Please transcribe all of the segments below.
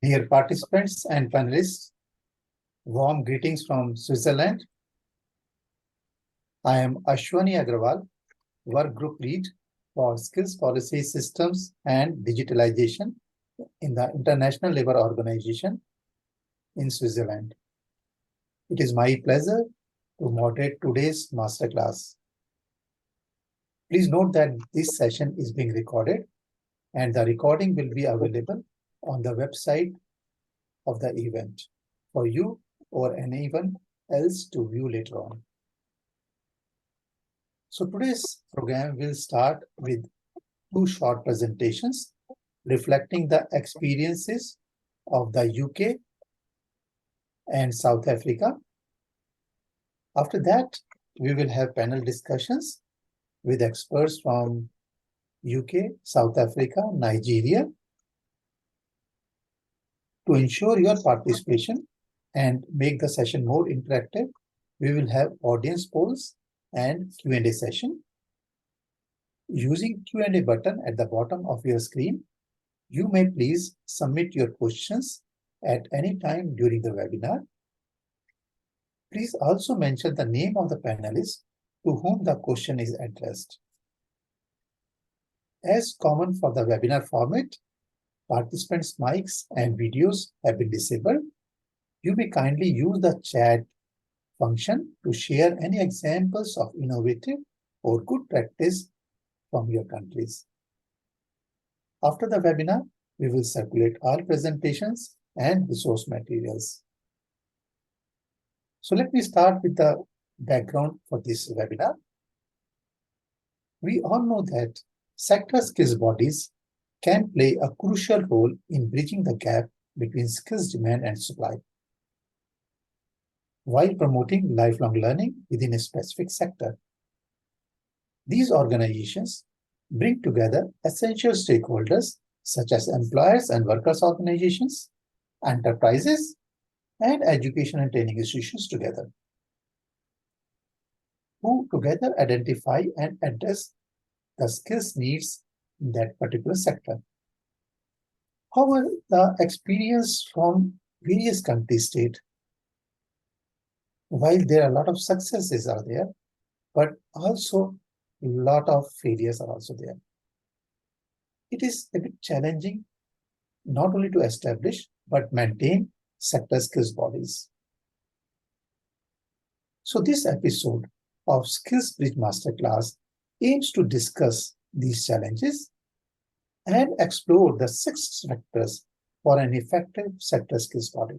Dear participants and panelists, warm greetings from Switzerland. I am Ashwani Agrawal, Work Group Lead for Skills Policy Systems and Digitalization in the International Labour Organization in Switzerland. It is my pleasure to moderate today's masterclass. Please note that this session is being recorded and the recording will be available on the website of the event for you or anyone else to view later on. So today's program will start with two short presentations reflecting the experiences of the UK and South Africa. After that, we will have panel discussions with experts from UK, South Africa, Nigeria. To ensure your participation and make the session more interactive, we will have audience polls and Q&A session. Using Q&A button at the bottom of your screen, you may please submit your questions at any time during the webinar. Please also mention the name of the panelist to whom the question is addressed. As common for the webinar format, participants' mics and videos have been disabled. You may kindly use the chat function to share any examples of innovative or good practice from your countries. After the webinar, we will circulate all presentations and resource materials. So let me start with the background for this webinar. We all know that sector skills bodies can play a crucial role in bridging the gap between skills demand and supply, while promoting lifelong learning within a specific sector. These organizations bring together essential stakeholders such as employers and workers' organizations, enterprises, and education and training institutions together, who together identify and address the skills needs in that particular sector. However, the experience from various countries state, while there are a lot of successes are there, but also a lot of failures are also there. It is a bit challenging not only to establish, but maintain sector skills bodies. So this episode of Skills Bridge Masterclass aims to discuss these challenges and explore the 6 factors for an effective sector skills body.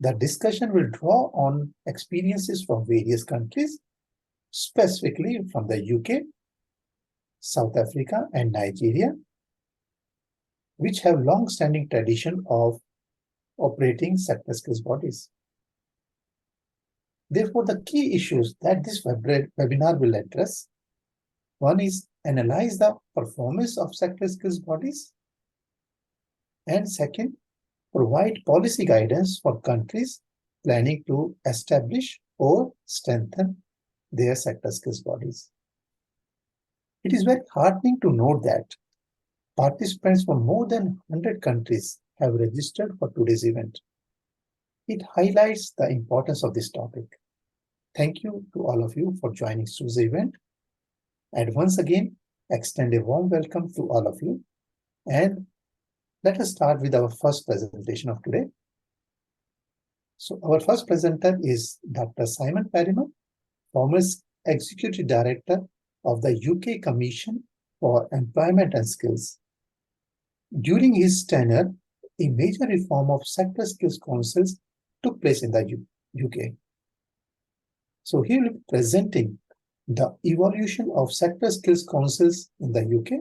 The discussion will draw on experiences from various countries, specifically from the UK, South Africa, and Nigeria, which have long-standing tradition of operating sector skills bodies. Therefore, the key issues that this webinar will address: one is analyze the performance of sector skills bodies, and second, provide policy guidance for countries planning to establish or strengthen their sector skills bodies. It is very heartening to note that participants from more than 100 countries have registered for today's event. It highlights the importance of this topic. Thank you to all of you for joining today's event. And once again, extend a warm welcome to all of you. And let us start with our first presentation of today. So our first presenter is Dr. Simon Perriman, former Executive Director of the UK Commission for Employment and Skills. During his tenure, a major reform of sector skills councils took place in the UK. So he will be presenting the evolution of sector skills councils in the UK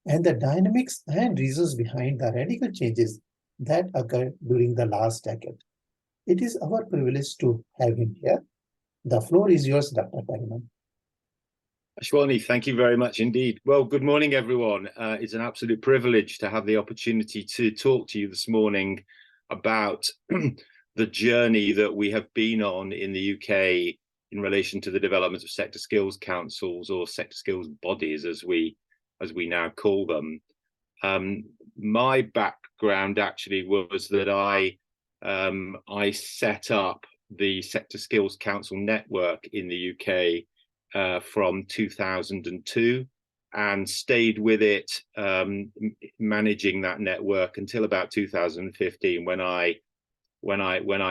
and the dynamics and reasons behind the radical changes that occurred during the last decade. It is our privilege to have him here. The floor is yours, Dr. Perriman. Ashwani, thank you very much indeed. Well, good morning, everyone. It's an absolute privilege to have the opportunity to talk to you this morning about the journey that we have been on in the UK in relation to the development of sector skills councils, or sector skills bodies, as we now call them. my background actually was that I set up the Sector Skills Council network in the UK from 2002 and stayed with it, managing that network until about 2015 when I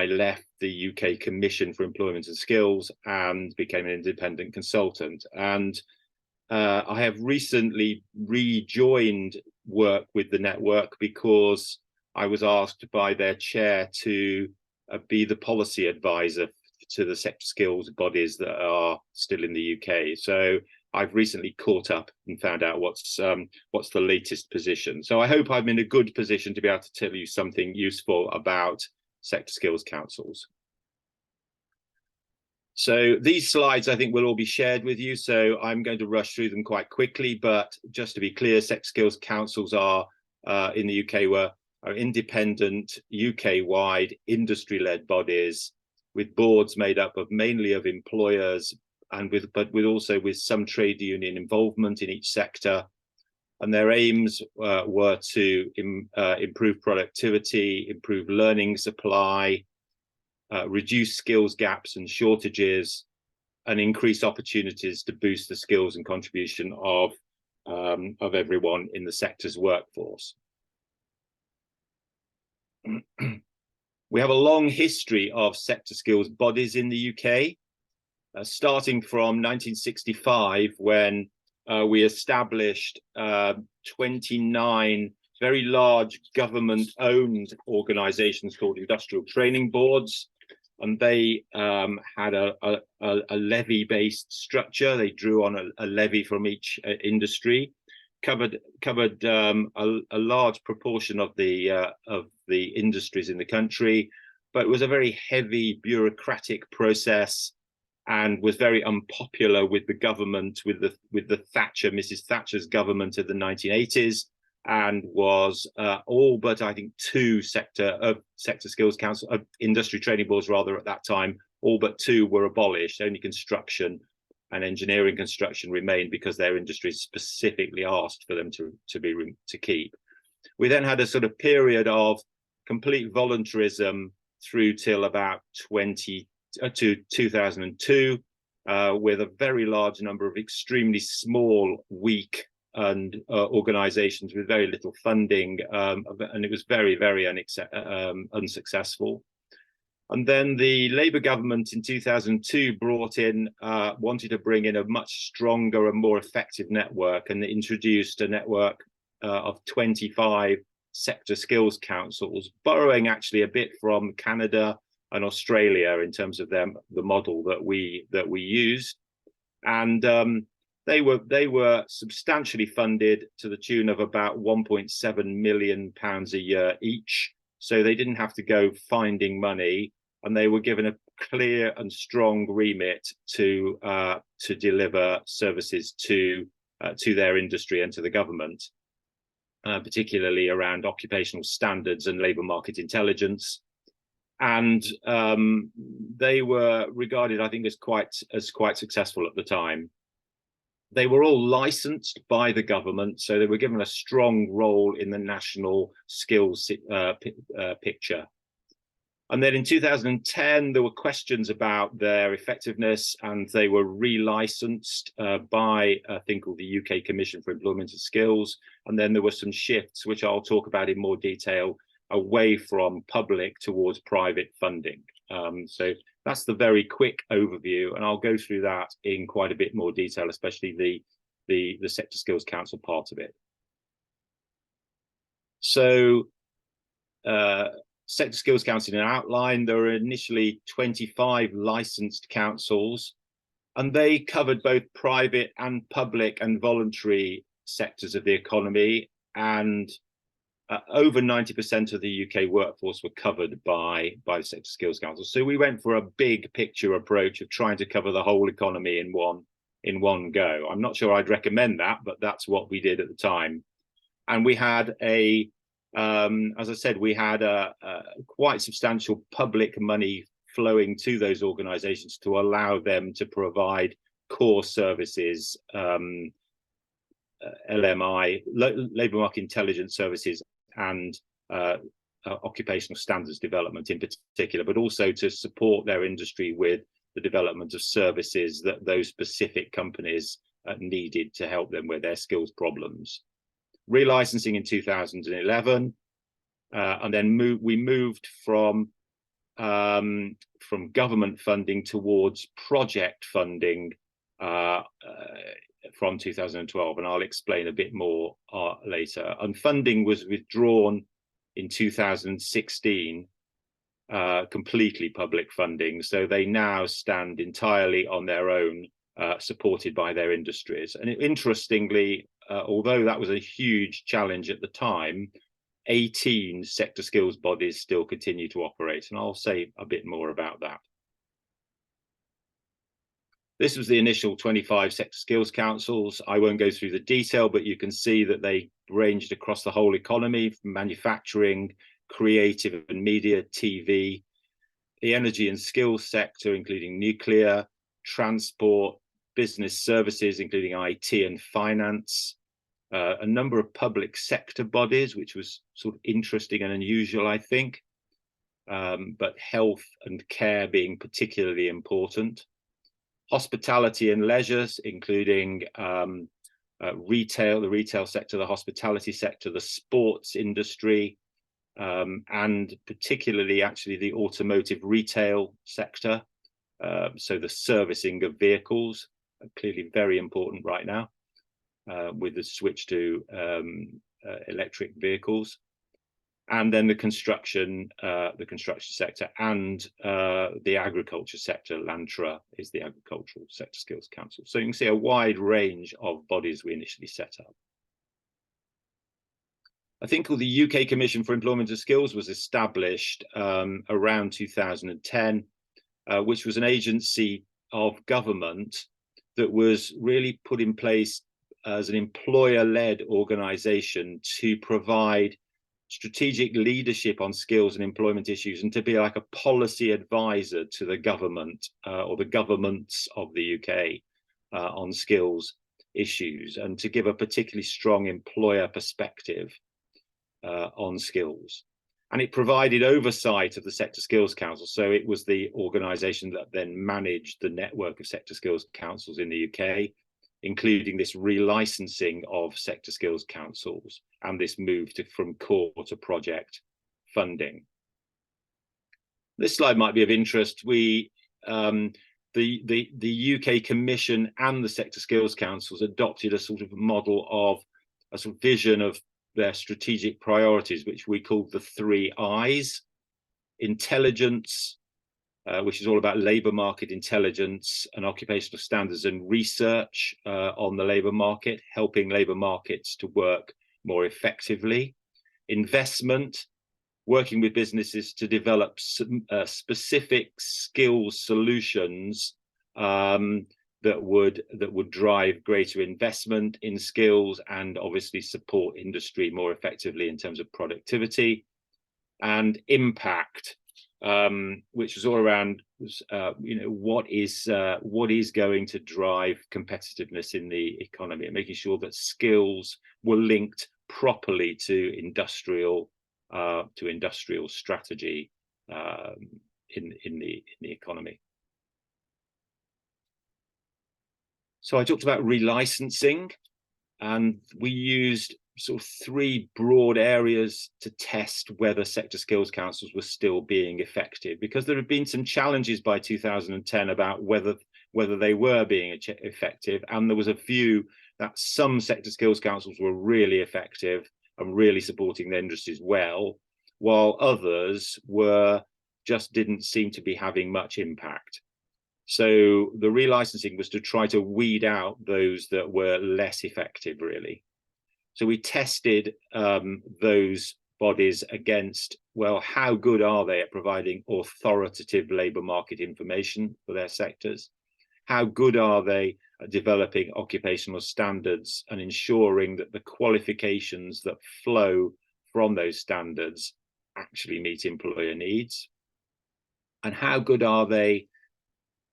left the UK Commission for Employment and Skills and became an independent consultant. And I have recently rejoined work with the network because I was asked by their chair to be the policy advisor to the sector skills bodies that are still in the UK. So I've recently caught up and found out what's the latest position. So I hope I'm in a good position to be able to tell you something useful about sector skills councils. So these slides, I think, will all be shared with you. So I'm going to rush through them quite quickly. But just to be clear, sector skills councils are in the UK are independent, UK-wide, industry-led bodies with boards made up of mainly of employers and with also some trade union involvement in each sector. And their aims were to improve productivity, improve learning supply, reduce skills gaps and shortages, and increase opportunities to boost the skills and contribution of everyone in the sector's workforce. We have a long history of sector skills bodies in the UK, starting from 1965 when we established 29 very large government-owned organisations called industrial training boards. And they had a levy-based structure. They drew on a levy from each industry, covered a large proportion of the industries in the country, but it was a very heavy bureaucratic process and was very unpopular with the government, with the Mrs. Thatcher's government of the 1980s. And was all but I think two sector skills council industry training boards rather at that time, all but two were abolished. Only construction and engineering construction remained because their industries specifically asked for them to keep. We then had a sort of period of complete voluntarism through till about 2002 with a very large number of extremely small, weak and organizations with very little funding, and it was very, very unsuccessful. And then the Labour government in 2002 wanted to bring in a much stronger and more effective network, and they introduced a network of 25 sector skills councils, borrowing actually a bit from Canada and Australia in terms of the model that we used. And they were substantially funded to the tune of about £1.7 million a year each. So they didn't have to go finding money, and they were given a clear and strong remit to deliver services to their industry and to the government, particularly around occupational standards and labour market intelligence. And they were regarded, I think, as quite successful at the time. They were all licensed by the government, so they were given a strong role in the national skills picture. And then in 2010, there were questions about their effectiveness, and they were relicensed by a thing called the UK Commission for Employment and Skills. And then there were some shifts, which I'll talk about in more detail, away from public towards private funding. So that's the very quick overview, and I'll go through that in quite a bit more detail, especially the Sector Skills Council part of it. So Sector Skills Council in an outline, there were initially 25 licensed councils, and they covered both private and public and voluntary sectors of the economy, and over 90% of the UK workforce were covered by the Sector Skills Council. So we went for a big picture approach of trying to cover the whole economy in one go. I'm not sure I'd recommend that, but that's what we did at the time. And we had as I said, we had a quite substantial public money flowing to those organisations to allow them to provide core services, LMI, labour market intelligence services, and occupational standards development in particular, but also to support their industry with the development of services that those specific companies needed to help them with their skills problems. Relicensing in 2011, and then we moved from government funding towards project funding from 2012, and I'll explain a bit more later. And funding was withdrawn in 2016, completely public funding, so they now stand entirely on their own, supported by their industries. And interestingly, although that was a huge challenge at the time, 18 sector skills bodies still continue to operate, and I'll say a bit more about that. This was the initial 25 sector skills councils. I won't go through the detail, but you can see that they ranged across the whole economy, from manufacturing, creative and media, TV, the energy and skills sector, including nuclear, transport, business services, including IT and finance, a number of public sector bodies, which was sort of interesting and unusual, I think, but health and care being particularly important. Hospitality and leisure, including retail, the retail sector, the hospitality sector, the sports industry, and particularly actually the automotive retail sector. So the servicing of vehicles, clearly very important right now, with the switch to electric vehicles. And then the construction sector, and the agriculture sector. Lantra is the Agricultural Sector Skills Council. So you can see a wide range of bodies we initially set up. I think the UK Commission for Employment and Skills was established around 2010, which was an agency of government that was really put in place as an employer-led organisation to provide strategic leadership on skills and employment issues, and to be like a policy advisor to the government or the governments of the UK on skills issues, and to give a particularly strong employer perspective on skills. And it provided oversight of the Sector Skills Council. So it was the organisation that then managed the network of Sector Skills Councils in the UK, including this relicensing of sector skills councils and this move from core to project funding. This slide might be of interest. The UK Commission and the sector skills councils adopted a sort of model of a sort of vision of their strategic priorities, which we call the 3 I's: intelligence, which is all about labour market intelligence and occupational standards and research on the labour market, helping labour markets to work more effectively. Investment, working with businesses to develop some, specific skills solutions that would drive greater investment in skills and obviously support industry more effectively in terms of productivity. And impact, which was all around, what is going to drive competitiveness in the economy, and making sure that skills were linked properly to industrial strategy in the economy. So I talked about relicensing, and we used sort of 3 broad areas to test whether sector skills councils were still being effective, because there had been some challenges by 2010 about whether they were being effective, and there was a view that some sector skills councils were really effective and really supporting the industries well, while others didn't seem to be having much impact. So the relicensing was to try to weed out those that were less effective, really. So we tested those bodies against, well, how good are they at providing authoritative labour market information for their sectors? How good are they at developing occupational standards and ensuring that the qualifications that flow from those standards actually meet employer needs? And how good are they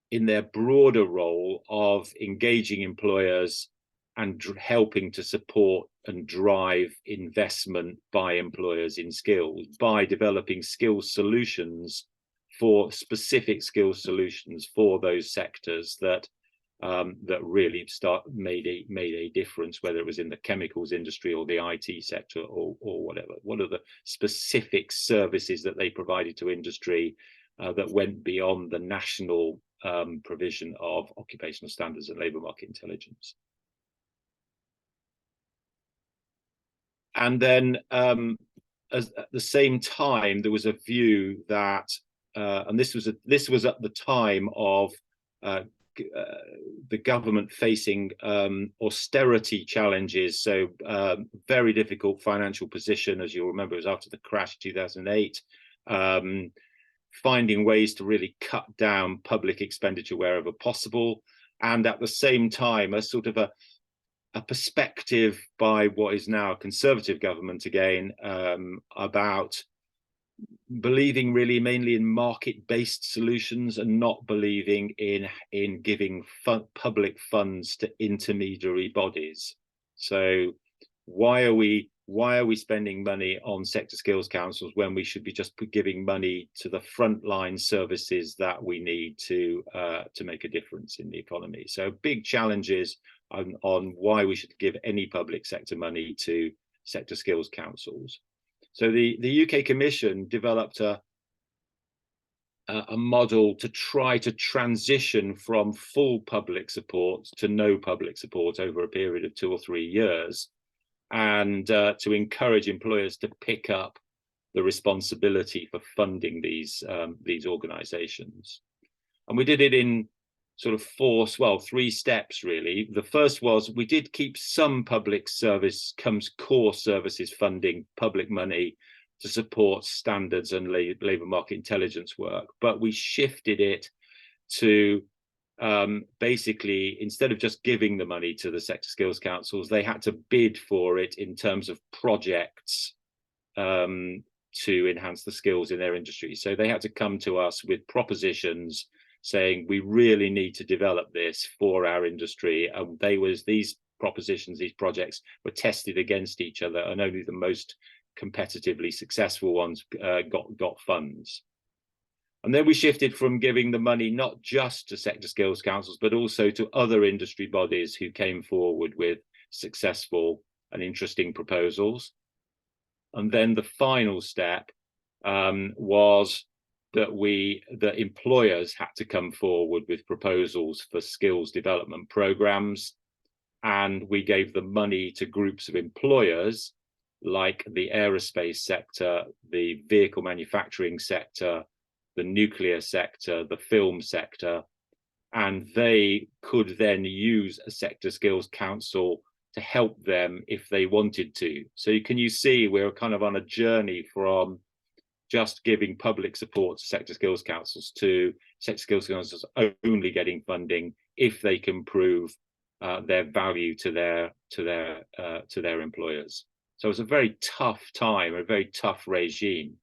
in their broader role of engaging employers and helping to support and drive investment by employers in skills by developing skills solutions for specific skills solutions for those sectors that really made a difference, whether it was in the chemicals industry or the IT sector or whatever. What are the specific services that they provided to industry that went beyond the national provision of occupational standards and labour market intelligence? And then at the same time, there was a view that, and this was at the time of the government facing austerity challenges, so very difficult financial position. As you'll remember, it was after the crash 2008, finding ways to really cut down public expenditure wherever possible, and at the same time a sort of a perspective by what is now a Conservative government again, about believing really mainly in market-based solutions and not believing in giving public funds to intermediary bodies. So why are we spending money on sector skills councils when we should be just giving money to the frontline services that we need to make a difference in the economy? So big challenges on why we should give any public sector money to sector skills councils. So the UK Commission developed a model to try to transition from full public support to no public support over a period of 2 or 3 years, and to encourage employers to pick up the responsibility for funding these organisations. And we did it in sort of 3 steps really. The first was we did keep some public service core services funding, public money to support standards and labour market intelligence work, but we shifted it to basically, instead of just giving the money to the sector skills councils, they had to bid for it in terms of projects to enhance the skills in their industry. So they had to come to us with propositions saying we really need to develop this for our industry, and these propositions, these projects were tested against each other, and only the most competitively successful ones got funds. And then we shifted from giving the money not just to sector skills councils, but also to other industry bodies who came forward with successful and interesting proposals. And then the final step was that employers had to come forward with proposals for skills development programs, and we gave the money to groups of employers like the aerospace sector, the vehicle manufacturing sector, the nuclear sector, the film sector, and they could then use a sector skills council to help them if they wanted to. So you see we're kind of on a journey from just giving public support to sector skills councils to sector skills councils only getting funding if they can prove their value to their employers. So it's a very tough time, a very tough regime.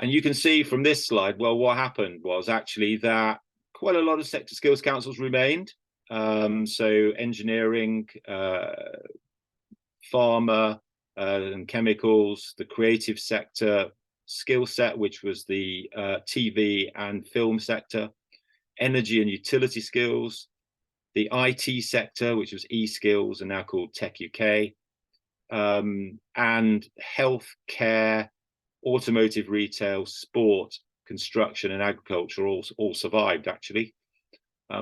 And you can see from this slide, well, what happened was actually that quite a lot of sector skills councils remained. So engineering, pharma, and chemicals, the creative sector, skill set, which was the TV and film sector, energy and utility skills, the IT sector, which was eSkills and now called Tech UK, and health care, automotive retail, sport, construction and agriculture all survived actually.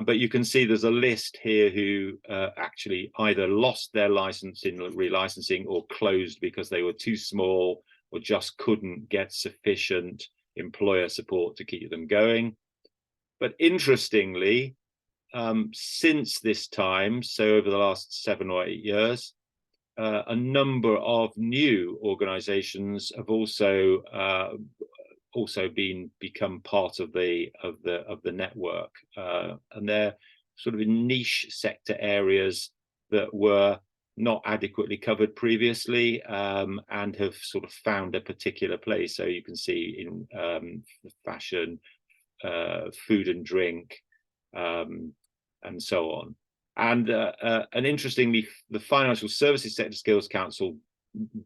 But you can see there's a list here who actually either lost their license in relicensing or closed because they were too small or just couldn't get sufficient employer support to keep them going. But interestingly, since this time, so over the last 7 or 8 years, a number of new organizations have also become part of the network, and they're sort of in niche sector areas that were not adequately covered previously, and have sort of found a particular place. So you can see in fashion, food and drink, and so on. And interestingly, the Financial Services Sector Skills Council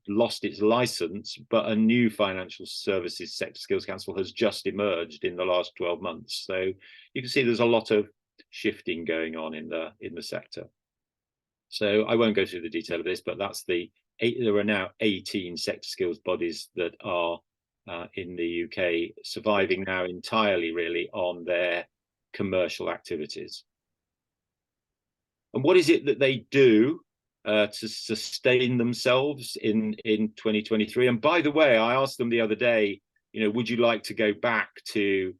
lost its license, but a new Financial Services Sector Skills Council has just emerged in the last 12 months. So you can see there's a lot of shifting going on in the sector. So I won't go through the detail of this, but that's there are now 18 sector skills bodies that are in the UK, surviving now entirely really on their commercial activities. And what is it that they do to sustain themselves in 2023? And by the way, I asked them the other day, would you like to go back to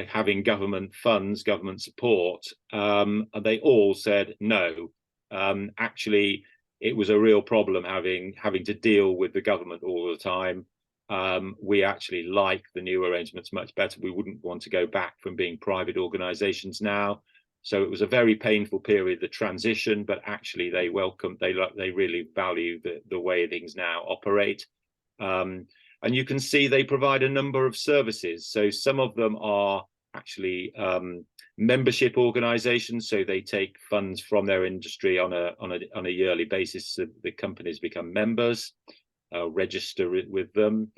having government funds, government support? And they all said no. Actually, it was a real problem having to deal with the government all the time. We actually like the new arrangements much better. We wouldn't want to go back from being private organizations now. So it was a very painful period, the transition, but actually they really value the way things now operate. And you can see they provide a number of services. So some of them are actually membership organizations. So they take funds from their industry on a yearly basis. So the companies become members, register with them.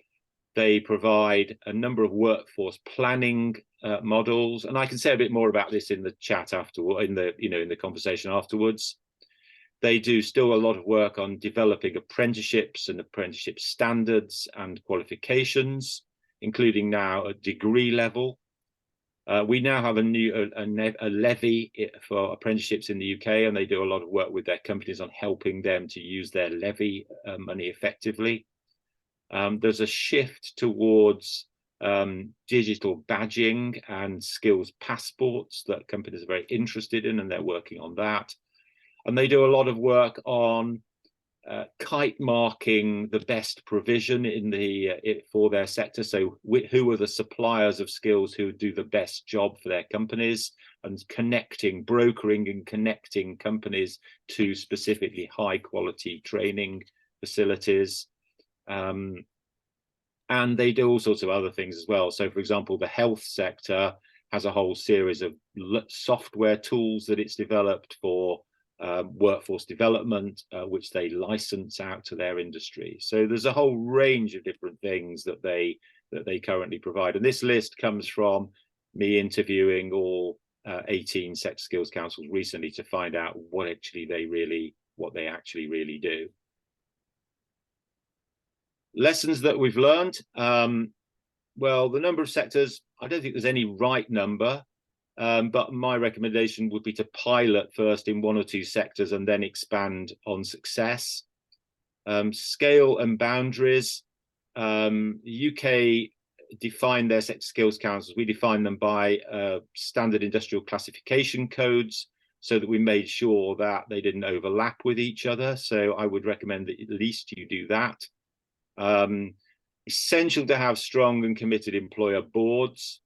They provide a number of workforce planning models, and I can say a bit more about this in the chat afterward, in the conversation afterwards. They do still a lot of work on developing apprenticeships and apprenticeship standards and qualifications, including now at degree level. We now have a levy for apprenticeships in the UK, and they do a lot of work with their companies on helping them to use their levy money effectively. There's a shift towards digital badging and skills passports that companies are very interested in, and they're working on that. And they do a lot of work on kite marking the best provision for their sector. So who are the suppliers of skills who do the best job for their companies, and brokering and connecting companies to specifically high quality training facilities. And they do all sorts of other things as well. So, for example, the health sector has a whole series of software tools that it's developed for workforce development, which they license out to their industry. So there's a whole range of different things that they currently provide. And this list comes from me interviewing all 18 sector skills councils recently to find out what they actually really do. Lessons that we've learned. Well, the number of sectors, I don't think there's any right number, but my recommendation would be to pilot first in 1 or 2 sectors and then expand on success. Scale and boundaries. UK define their sector skills councils. We define them by standard industrial classification codes, so that we made sure that they didn't overlap with each other. So I would recommend that at least you do that. Essential to have strong and committed employer boards,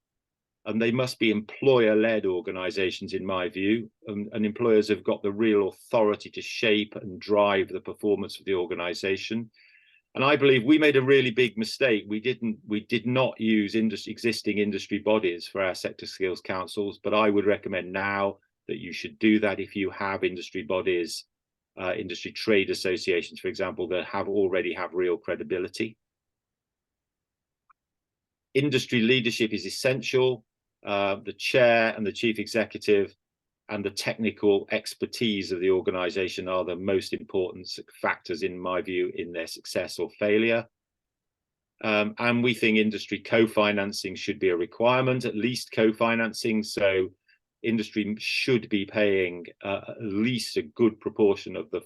and they must be employer-led organizations, in my view, and employers have got the real authority to shape and drive the performance of the organization. And I believe we made a really big mistake. We did not use existing industry bodies for our sector skills councils, but I would recommend now that you should do that if you have industry bodies, industry trade associations, for example, that already have real credibility. Industry leadership is essential. The chair and the chief executive and the technical expertise of the organization are the most important factors, in my view, in their success or failure. And we think industry co-financing should be a requirement, at least co-financing. So industry should be paying at least a good proportion of the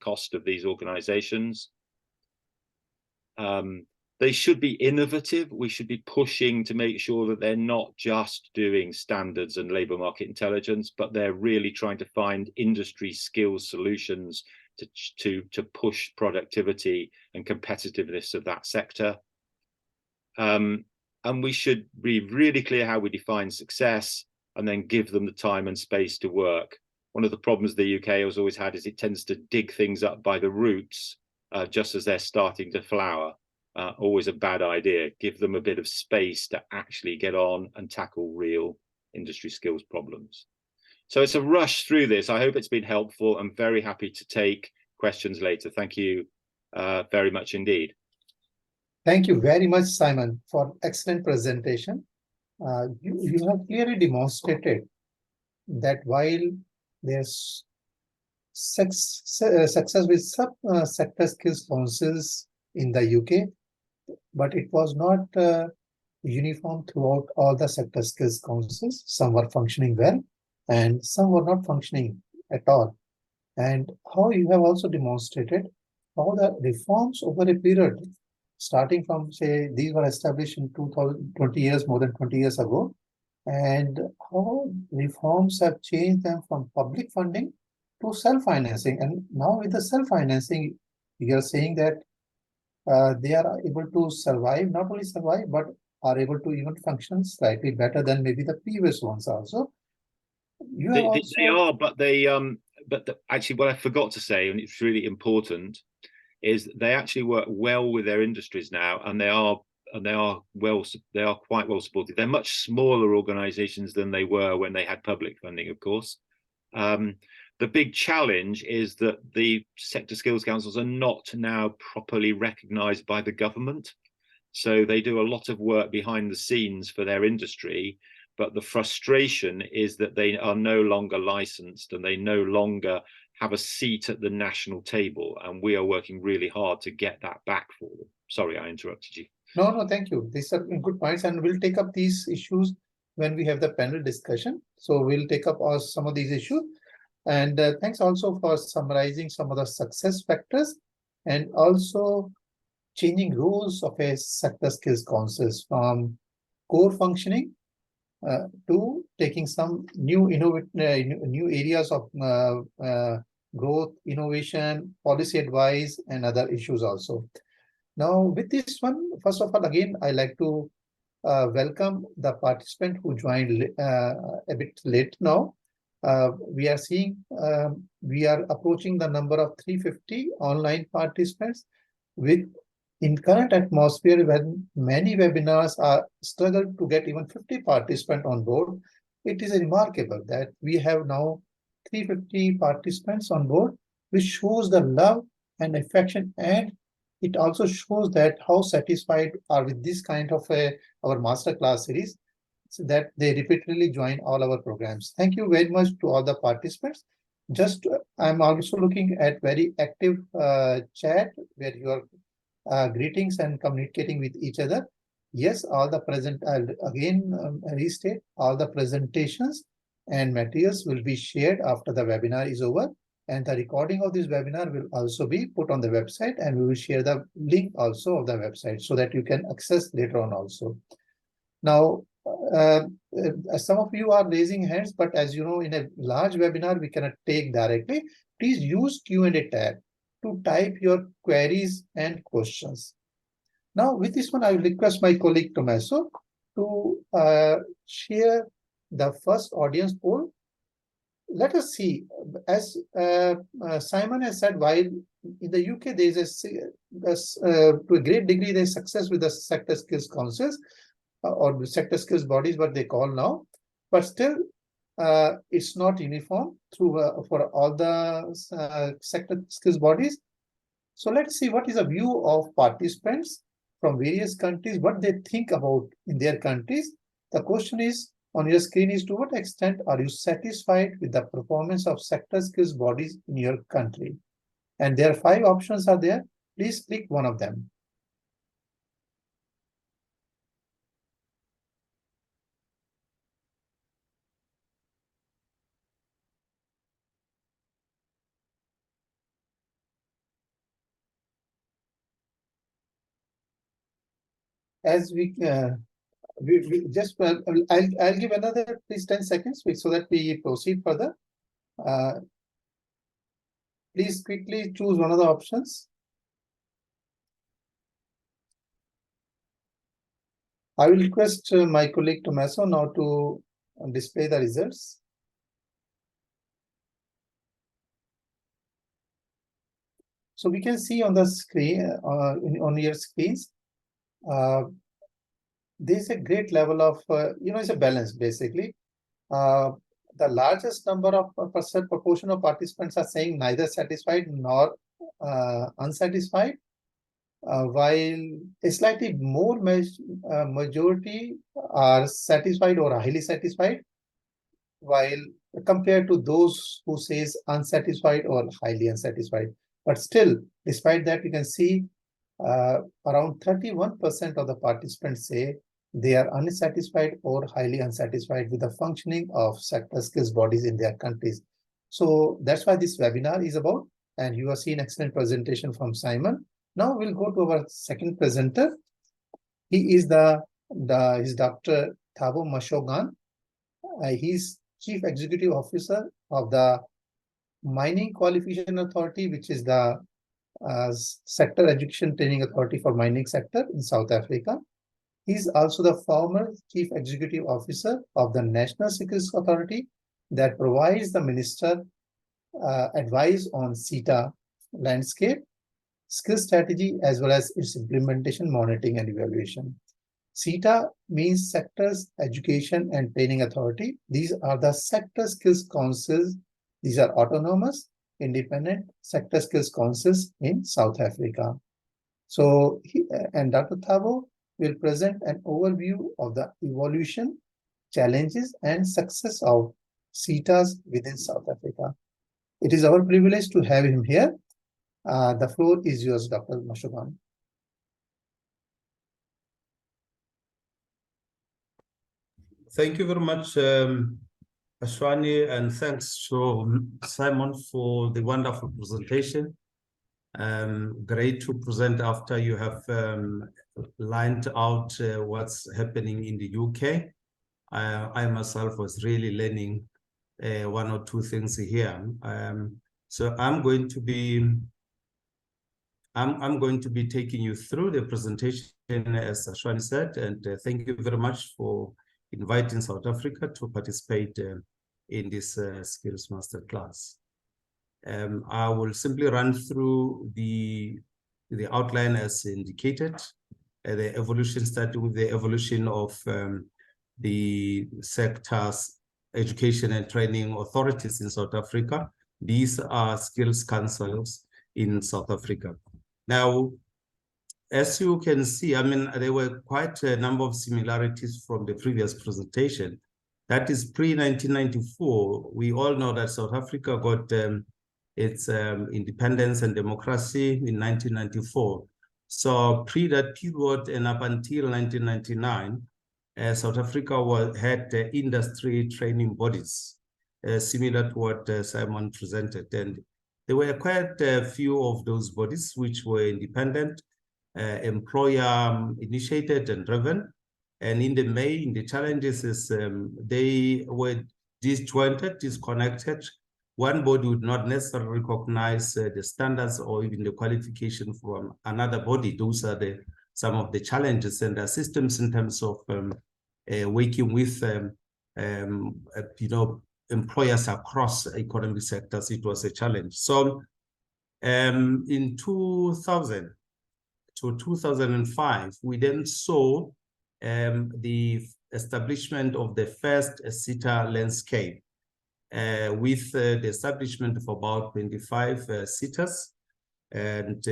cost of these organizations. They should be innovative. We should be pushing to make sure that they're not just doing standards and labor market intelligence, but they're really trying to find industry skills solutions to push productivity and competitiveness of that sector. And we should be really clear how we define success and then give them the time and space to work. One of the problems the UK has always had is it tends to dig things up by the roots just as they're starting to flower. Always a bad idea. Give them a bit of space to actually get on and tackle real industry skills problems. So it's a rush through this. I hope it's been helpful. I'm very happy to take questions later. Thank you very much indeed. Thank you very much, Simon, for excellent presentation. You have clearly demonstrated that while there's success with sub-sector skills councils in the UK, but it was not uniform throughout all the sector skills councils. Some were functioning well and some were not functioning at all. And how you have also demonstrated how the reforms over a period, starting from, say, these were established in 2020 years, more than 20 years ago, and how reforms have changed them from public funding to self-financing. And now with the self-financing, you are saying that they are able to survive, not only survive, but are able to even function slightly better than maybe the previous ones also. You have also... They are, but actually what I forgot to say, and it's really important, is they actually work well with their industries now, and they are quite well supported. They're much smaller organizations than they were when they had public funding, of course. The big challenge is that the sector skills councils are not now properly recognized by the government. So they do a lot of work behind the scenes for their industry, but the frustration is that they are no longer licensed and they no longer have a seat at the national table. And we are working really hard to get that back for them. Sorry, I interrupted you. No, thank you. These are good points, and we'll take up these issues when we have the panel discussion. So we'll take up some of these issues. And thanks also for summarizing some of the success factors and also changing roles of a sector skills councils from core functioning to taking some new new areas of growth, innovation, policy advice, and other issues also. Now, with this one, first of all, again, I like to welcome the participant who joined a bit late now. We are seeing we are approaching the number of 350 online participants. With in current atmosphere, when many webinars are struggled to get even 50 participants on board, it is remarkable that we have now 350 participants on board, which shows the love and affection, and it also shows that how satisfied are with this kind of our masterclass series, so that they repeatedly join all our programs. Thank you very much to all the participants. Just I'm also looking at very active chat where you are greetings and communicating with each other. Yes, all the present, I'll again restate, all the presentations and materials will be shared after the webinar is over. And the recording of this webinar will also be put on the website, and we will share the link also of the website so that you can access later on also. Now, some of you are raising hands, but as you know, in a large webinar, we cannot take directly. Please use Q&A tab to type your queries and questions. Now, with this one, I will request my colleague Tommaso to share the first audience poll. Let us see, as Simon has said, while in the UK, there is to a great degree, there is success with the sector skills councils or the sector skills bodies, what they call now, but still it's not uniform through for all the sector skills bodies. So let's see what is a view of participants from various countries, what they think about in their countries. The question is on your screen is, to what extent are you satisfied with the performance of sector skills bodies in your country? And there are 5 options are there. Please click one of them. As we just, I'll give another, please, 10 seconds so that we proceed further. Please quickly choose one of the options. I will request my colleague Tommaso now to display the results. So we can see on the screen, on your screens, there's a great level of, it's a balance basically. the largest number of proportion of participants are saying neither satisfied nor unsatisfied, while a slightly more majority are satisfied or highly satisfied, while compared to those who says unsatisfied or highly unsatisfied. But still, despite that, we can see around 31% of the participants say they are unsatisfied or highly unsatisfied with the functioning of sector skills bodies in their countries. So that's why this webinar is about, and you have seen excellent presentation from Simon. Now we'll go to our second presenter. He is is Dr. Thabo Mashogan. He's Chief Executive Officer of the Mining Qualification Authority, which is the Sector Education Training Authority for mining sector in South Africa. He's also the former Chief Executive Officer of the National Skills Authority that provides the minister advice on SETA landscape, skill strategy, as well as its implementation, monitoring, and evaluation. SETA means Sectors Education and Training Authority. These are the sector skills councils. These are autonomous, independent sector skills councils in South Africa. So, Dr. Thabo will present an overview of the evolution, challenges, and success of SETAs within South Africa. It is our privilege to have him here. The floor is yours, Dr. Mashogan. Thank you very much, Ashwani, and thanks to Simon for the wonderful presentation. Great to present after you have lined out what's happening in the UK. I myself was really learning one or two things here. So I'm going to be taking you through the presentation, as Ashwani said, and thank you very much for inviting South Africa to participate in this Skills Masterclass. I will simply run through the outline as indicated, the evolution, starting with the evolution of the sectors, education and training authorities in South Africa. These are skills councils in South Africa. Now, as you can see, I mean, there were quite a number of similarities from the previous presentation. That is pre-1994. We all know that South Africa got its independence and democracy in 1994. So pre that period and up until 1999, South Africa had industry training bodies, similar to what Simon presented. And there were quite a few of those bodies which were independent, employer initiated and driven. And in the challenges is they were disjointed, disconnected. One body would not necessarily recognize the standards or even the qualification from another body. Those are some of the challenges, and the systems in terms of working with employers across economic sectors. It was a challenge. So in 2000 to 2005, we then saw the establishment of the first SETA landscape with the establishment of about 25 SETAs. And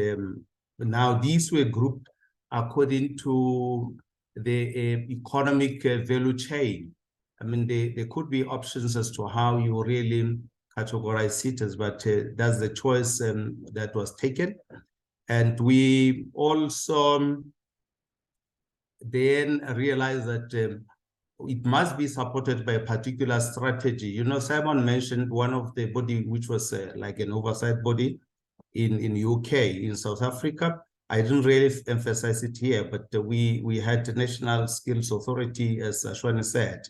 now these were grouped according to the economic value chain. I mean, there could be options as to how you really categorize SETAs, but that's the choice that was taken. And we also then realized that it must be supported by a particular strategy. You know, Simon mentioned one of the body which was like an oversight body in UK, in South Africa. I didn't really emphasize it here, but we had the National Skills Authority, as Ashwani said.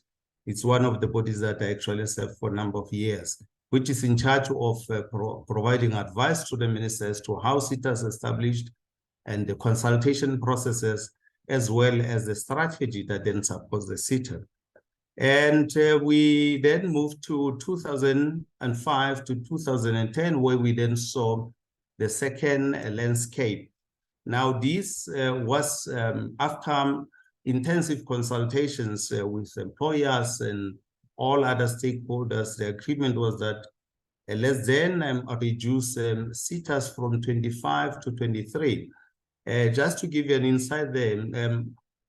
It's one of the bodies that I actually served for a number of years, which is in charge of providing advice to the minister as to how SETA is established and the consultation processes, as well as the strategy that then supports the SETA. And we then moved to 2005 to 2010, where we then saw the second landscape. Now, this was after intensive consultations with employers and all other stakeholders. The agreement was that let's then reduce seaters from 25 to 23. Just to give you an insight there,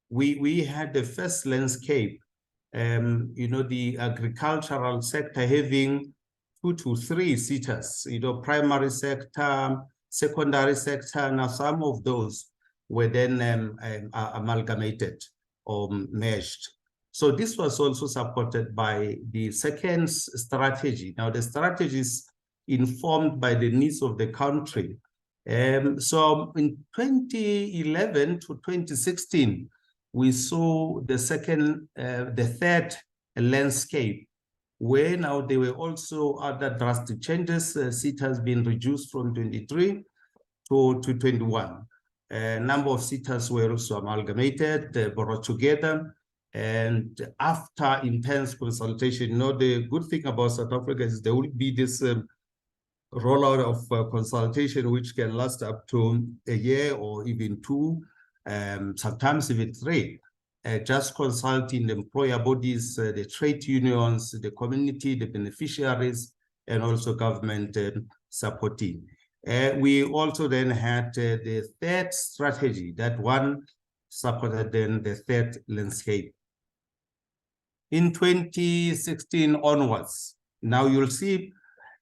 we had the first landscape, the agricultural sector having 2 to 3 seaters, primary sector, secondary sector. Now some of those were then amalgamated or merged. So this was also supported by the second strategy. Now the strategy is informed by the needs of the country. So in 2011 to 2016, we saw the third landscape, where now there were also other drastic changes. Seat has been reduced from 23 to 21. Number of seaters were also amalgamated, brought together. And after intense consultation, the good thing about South Africa is there will be this rollout of consultation, which can last up to a year or even 2, sometimes even 3. Just consulting the employer bodies, the trade unions, the community, the beneficiaries, and also government supporting. We also then had the third strategy, that one supported then the third landscape. In 2016 onwards, now you'll see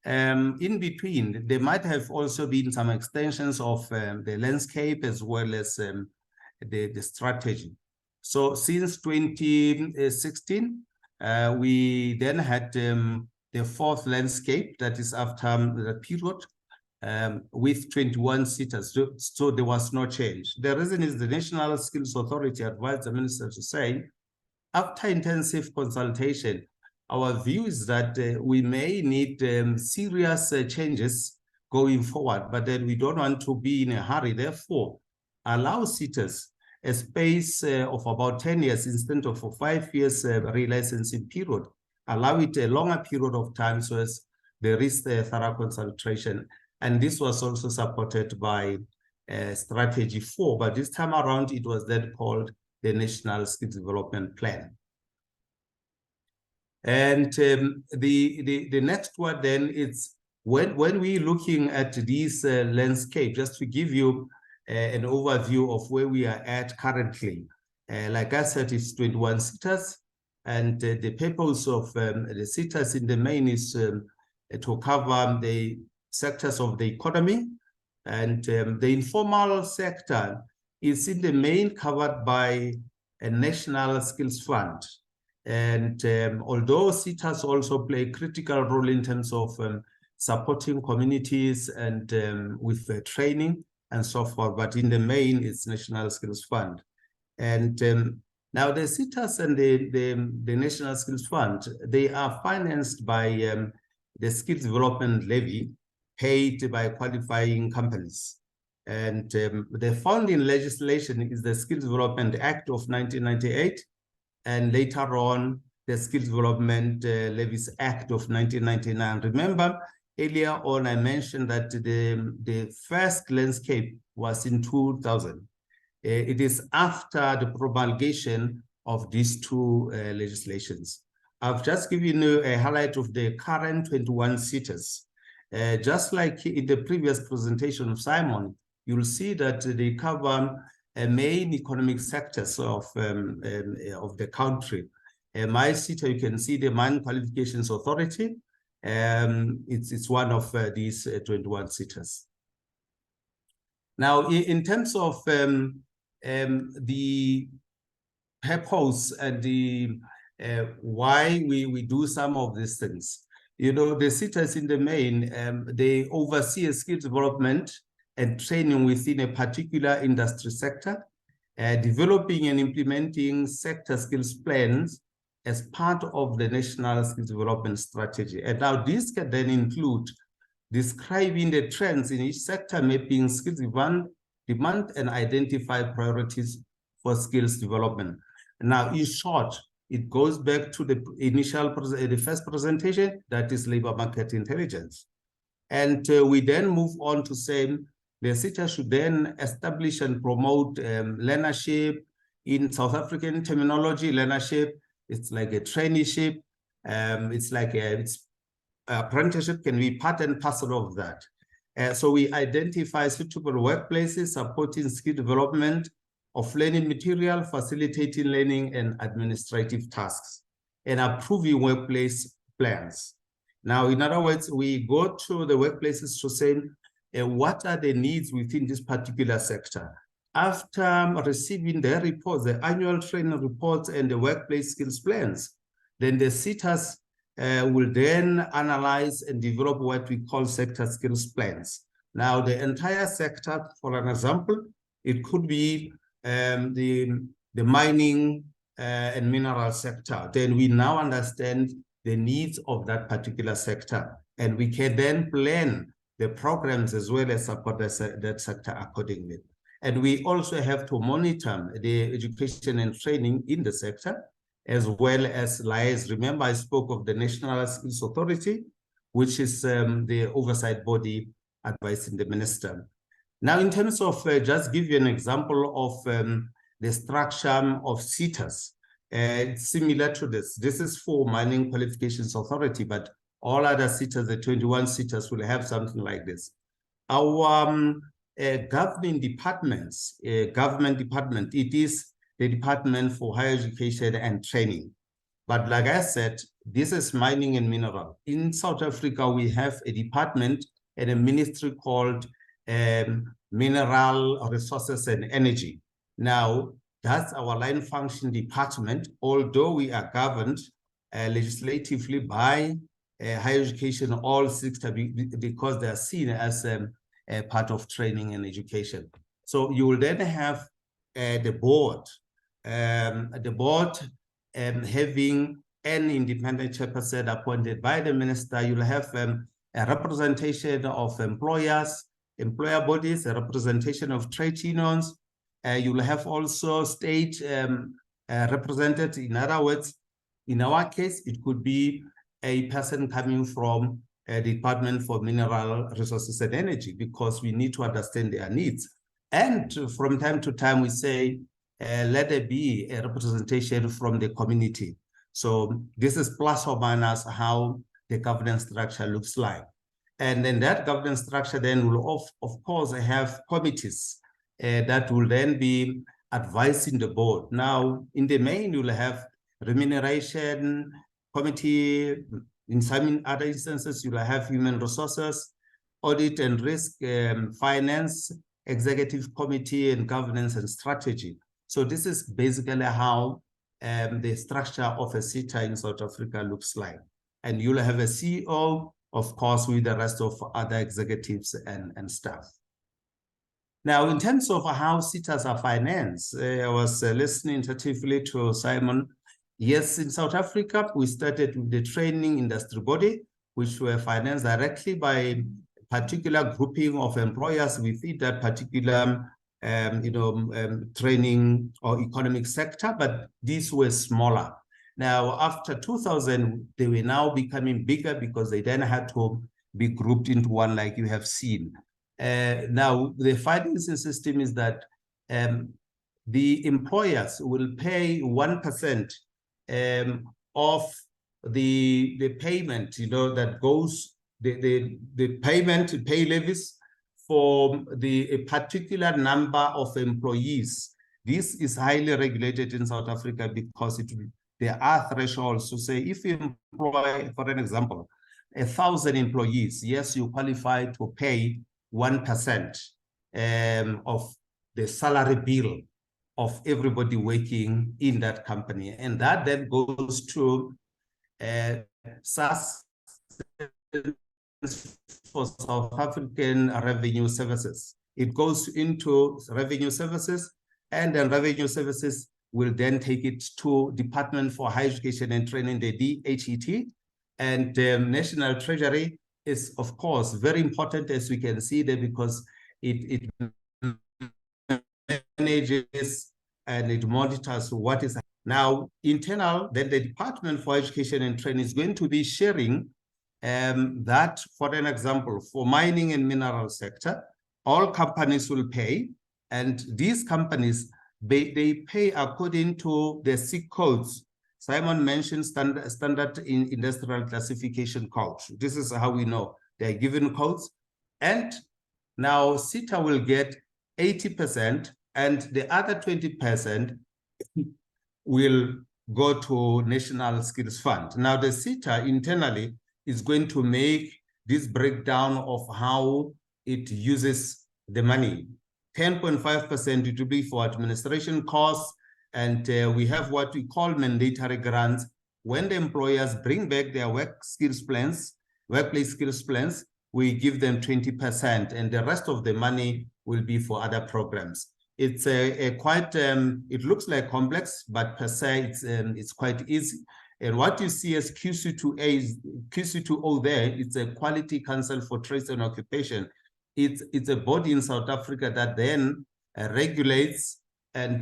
in between, there might have also been some extensions of the landscape as well as the strategy. So since 2016, we then had the fourth landscape, that is after the period, with 21 seaters. So there was no change. The reason is the National Skills Authority advised the minister to say, after intensive consultation, our view is that we may need serious changes going forward, but then we don't want to be in a hurry. Therefore, allow seaters a space of about 10 years instead of a 5 years relicensing period. Allow it a longer period of time so as there is a thorough consultation. And this was also supported by Strategy 4, but this time around it was then called the National Skills Development Plan. And the next one then is when we're looking at this landscape, just to give you an overview of where we are at currently. Like I said, it's 21 seaters, and the purpose of the seaters in the main is to cover the sectors of the economy, and the informal sector is in the main covered by a National Skills Fund. And although seaters also play a critical role in terms of supporting communities and with training and so forth, but in the main, it's National Skills Fund. And now the seaters and the National Skills Fund, they are financed by the Skills Development Levy paid by qualifying companies. And the founding legislation is the Skills Development Act of 1998, and later on, the Skills Development Levies Act of 1999. Remember, earlier on, I mentioned that the first landscape was in 2000. It is after the promulgation of these two legislations. I've just given you a highlight of the current 21 seaters. Just like in the previous presentation of Simon, you'll see that they cover main economic sectors of the country. My seater, you can see the Mine Qualifications Authority. It's one of these 21 seaters. Now, in terms of the purpose and the why we do some of these things, the seaters in the main, they oversee skills development and training within a particular industry sector, developing and implementing sector skills plans as part of the National Skills Development Strategy. And now this can then include describing the trends in each sector, mapping skills demand and identify priorities for skills development. Now, in short, it goes back to the first presentation, that is labor market intelligence. And we then move on to say, the seater should then establish and promote learnership. In South African terminology, learnership, it's like a traineeship. It's like it's apprenticeship can be part and parcel of that. So we identify suitable workplaces supporting skill development of learning material, facilitating learning and administrative tasks, and approving workplace plans. Now, in other words, we go to the workplaces to say, what are the needs within this particular sector? After receiving their reports, the annual training reports and the workplace skills plans, then the SETAs will then analyze and develop what we call sector skills plans. Now, the entire sector, for an example, it could be the mining and mineral sector. Then we now understand the needs of that particular sector, and we can then plan the programs as well as support that sector accordingly. And we also have to monitor the education and training in the sector, as well as liaise. Remember, I spoke of the National Skills Authority, which is the oversight body advising the minister. Now, in terms of, just give you an example of the structure of SETAs, it's similar to this. This is for Mining Qualifications Authority, but all other SETAs, the 21 SETAs, will have something like this. Our government department, it is the Department for Higher Education and Training. But like I said, this is mining and mineral. In South Africa, we have a department and a ministry called Mineral Resources and Energy. Now, that's our line function department, although we are governed legislatively by higher education, all 60, because they are seen as a part of training and education. So you will then have the board having an independent chairperson appointed by the minister. You'll have a representation of employers, employer bodies, a representation of trade unions. You'll have also state represented. In other words, in our case, it could be a person coming from a Department for Mineral Resources and Energy, because we need to understand their needs. And from time to time, we say, let there be a representation from the community. So this is plus or minus how the governance structure looks like. And then that governance structure then will, of course, have committees that will then be advising the board. Now, in the main, you'll have remuneration committee. In some other instances, you'll have human resources, audit and risk, finance, executive committee, and governance and strategy. So this is basically how the structure of a SETA in South Africa looks like. And you'll have a CEO, of course, with the rest of other executives and staff. Now, in terms of how SETAs are financed, I was listening attentively to Simon. Yes, in South Africa, we started with the training industry body, which were financed directly by a particular grouping of employers within that particular training or economic sector, but these were smaller. Now, after 2000, they were now becoming bigger because they then had to be grouped into one, like you have seen. Now, the financing system is that the employers will pay 1% of the payment, that goes, the payment to pay levies for a particular number of employees. This is highly regulated in South Africa because there are thresholds to say, if you employ, for an example, 1,000 employees, yes, you qualify to pay 1% of the salary bill of everybody working in that company. And that then goes to SARS for South African Revenue Services. It goes into Revenue Services, and then Revenue Services will then take it to Department for Higher Education and Training, the DHET, and National Treasury is, of course, very important, as we can see there, because it manages and it monitors what is now internal. Then the Department for Education and Training is going to be sharing that, for an example, for mining and mineral sector, all companies will pay, and these companies, they pay according to the SIC codes Simon mentioned standard in industrial classification codes. This is how we know they're given codes. And now SETA will get 80%, and the other 20% will go to National Skills Fund. Now the SETA internally is going to make this breakdown of how it uses the money. 10.5% it will be for administration costs, and we have what we call mandatory grants. When the employers bring back their workplace skills plans, we give them 20%, and the rest of the money will be for other programs. It's quite, it looks like complex, but per se, it's quite easy. And what you see as QC2O there, it's a Quality Council for Trades and Occupation. It's a body in South Africa that then regulates and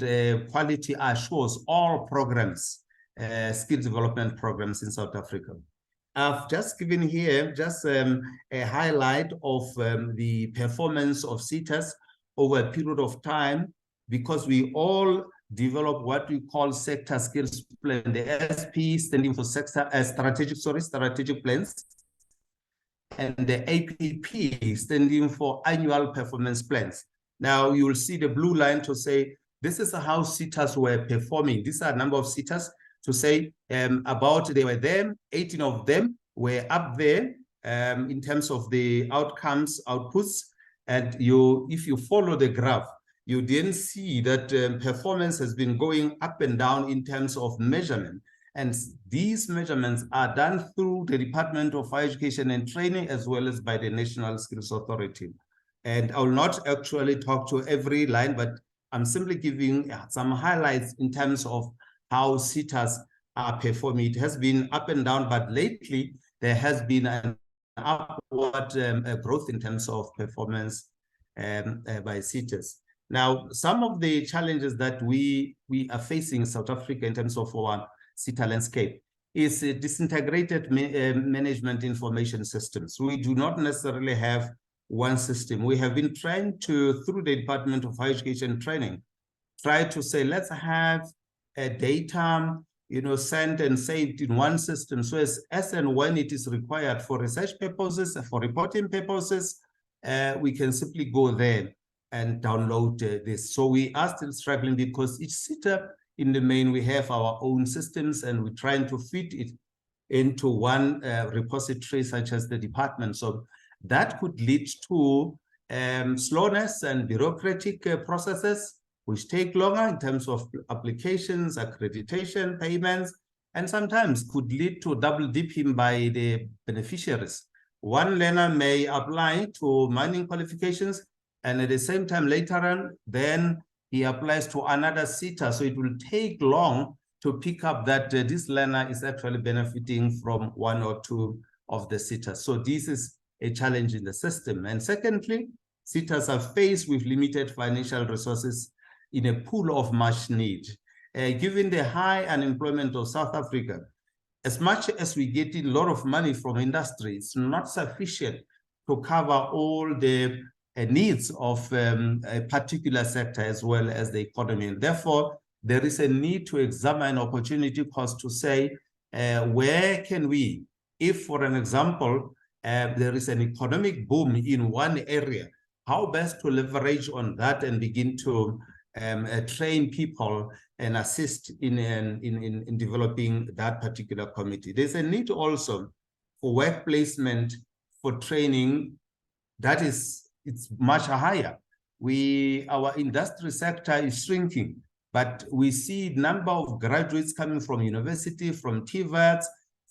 quality assures all programs, skill development programs in South Africa. I've just given here just a highlight of the performance of SETAs over a period of time, because we all develop what we call sector skills plan, the SP standing for strategic plans, and the APP standing for annual performance plans. Now you will see the blue line to say, this is how SETAs were performing. These are a number of SETAs to say about they were there, 18 of them were up there in terms of the outcomes, outputs. And if you follow the graph, you then see that performance has been going up and down in terms of measurement. And these measurements are done through the Department of Higher Education and Training, as well as by the National Skills Authority. And I will not actually talk to every line, but I'm simply giving some highlights in terms of how SETAs are performing. It has been up and down, but lately there has been an upward growth in terms of performance by SETAs. Now, some of the challenges that we are facing in South Africa in terms of our SETA landscape is disintegrated management information systems. We do not necessarily have one system. We have been trying to, through the Department of Higher Education and Training, try to say, let's have a data, sent and saved in one system. So as and when it is required for research purposes, for reporting purposes, we can simply go there and download this. So we are still struggling because each SETA, in the main, we have our own systems, and we're trying to fit it into one repository such as the department. So that could lead to slowness and bureaucratic processes, which take longer in terms of applications, accreditation, payments, and sometimes could lead to double dipping by the beneficiaries. One learner may apply to mining qualifications, and at the same time later on, then he applies to another SETA. So it will take long to pick up that this learner is actually benefiting from one or two of the SETAs. So this is a challenge in the system. And secondly, SETAs are faced with limited financial resources in a pool of much need. Given the high unemployment of South Africa, as much as we get a lot of money from industry, it's not sufficient to cover all the needs of a particular sector as well as the economy. And therefore, there is a need to examine opportunity cost to say, where can we, if for an example, there is an economic boom in one area, how best to leverage on that and begin to train people and assist in developing that particular committee. There's a need also for work placement for training that it's much higher. Our industry sector is shrinking, but we see number of graduates coming from university, from TVETs,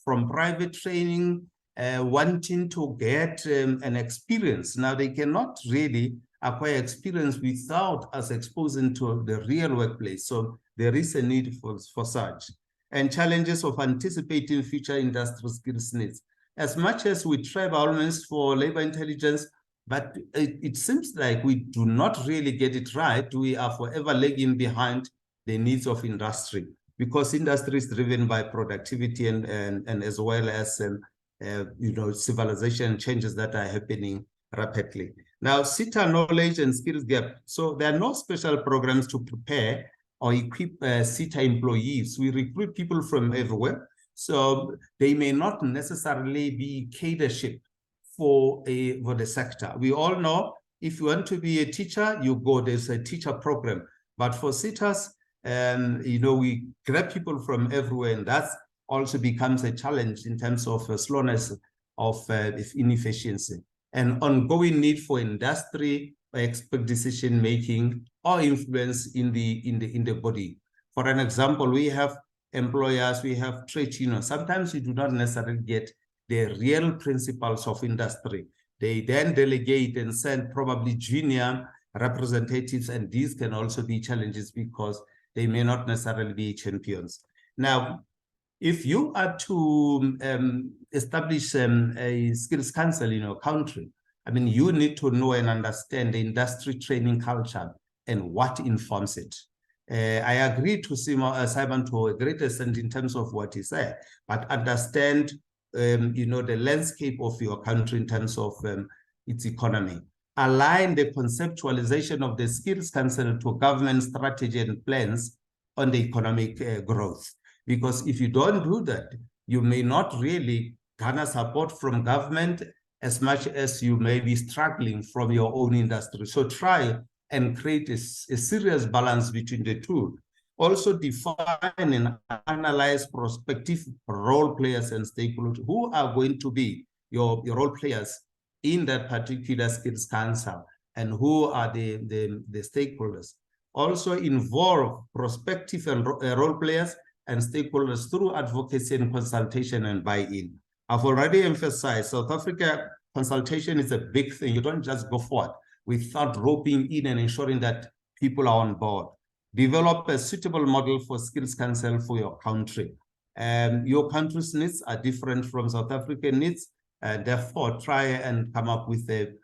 from private training, wanting to get an experience. Now, they cannot really acquire experience without us exposing to the real workplace. So there is a need for such. And challenges of anticipating future industrial skills needs. As much as we try almost for labor intelligence, but it seems like we do not really get it right. We are forever lagging behind the needs of industry, because industry is driven by productivity and as well as civilization changes that are happening rapidly. Now, SETA knowledge and skills gap. So there are no special programs to prepare or equip SETA employees. We recruit people from everywhere. So they may not necessarily be cadership for the sector. We all know if you want to be a teacher, you go, there's a teacher program. But for SETAs, we grab people from everywhere, and that also becomes a challenge in terms of slowness of inefficiency and ongoing need for industry expert decision making or influence in the body. For an example, we have employers, we have trade unions. Sometimes you do not necessarily get the real principles of industry. They then delegate and send probably junior representatives, and these can also be challenges because they may not necessarily be champions. Now, if you are to establish a skills council in your country, I mean, you need to know and understand the industry training culture and what informs it. I agree to Simon to a great extent in terms of what he said, but understand, the landscape of your country in terms of its economy. Align the conceptualization of the skills council to government strategy and plans on the economic growth. Because if you don't do that, you may not really garner support from government as much as you may be struggling from your own industry. So try and create a serious balance between the two. Also define and analyze prospective role players and stakeholders who are going to be your role players in that particular skills council and who are the stakeholders. Also involve prospective and role players and stakeholders through advocacy and consultation and buy-in. I've already emphasized South Africa consultation is a big thing. You don't just go forward without roping in and ensuring that people are on board. Develop a suitable model for skills council for your country. Your country's needs are different from South African needs, and therefore try and come up with the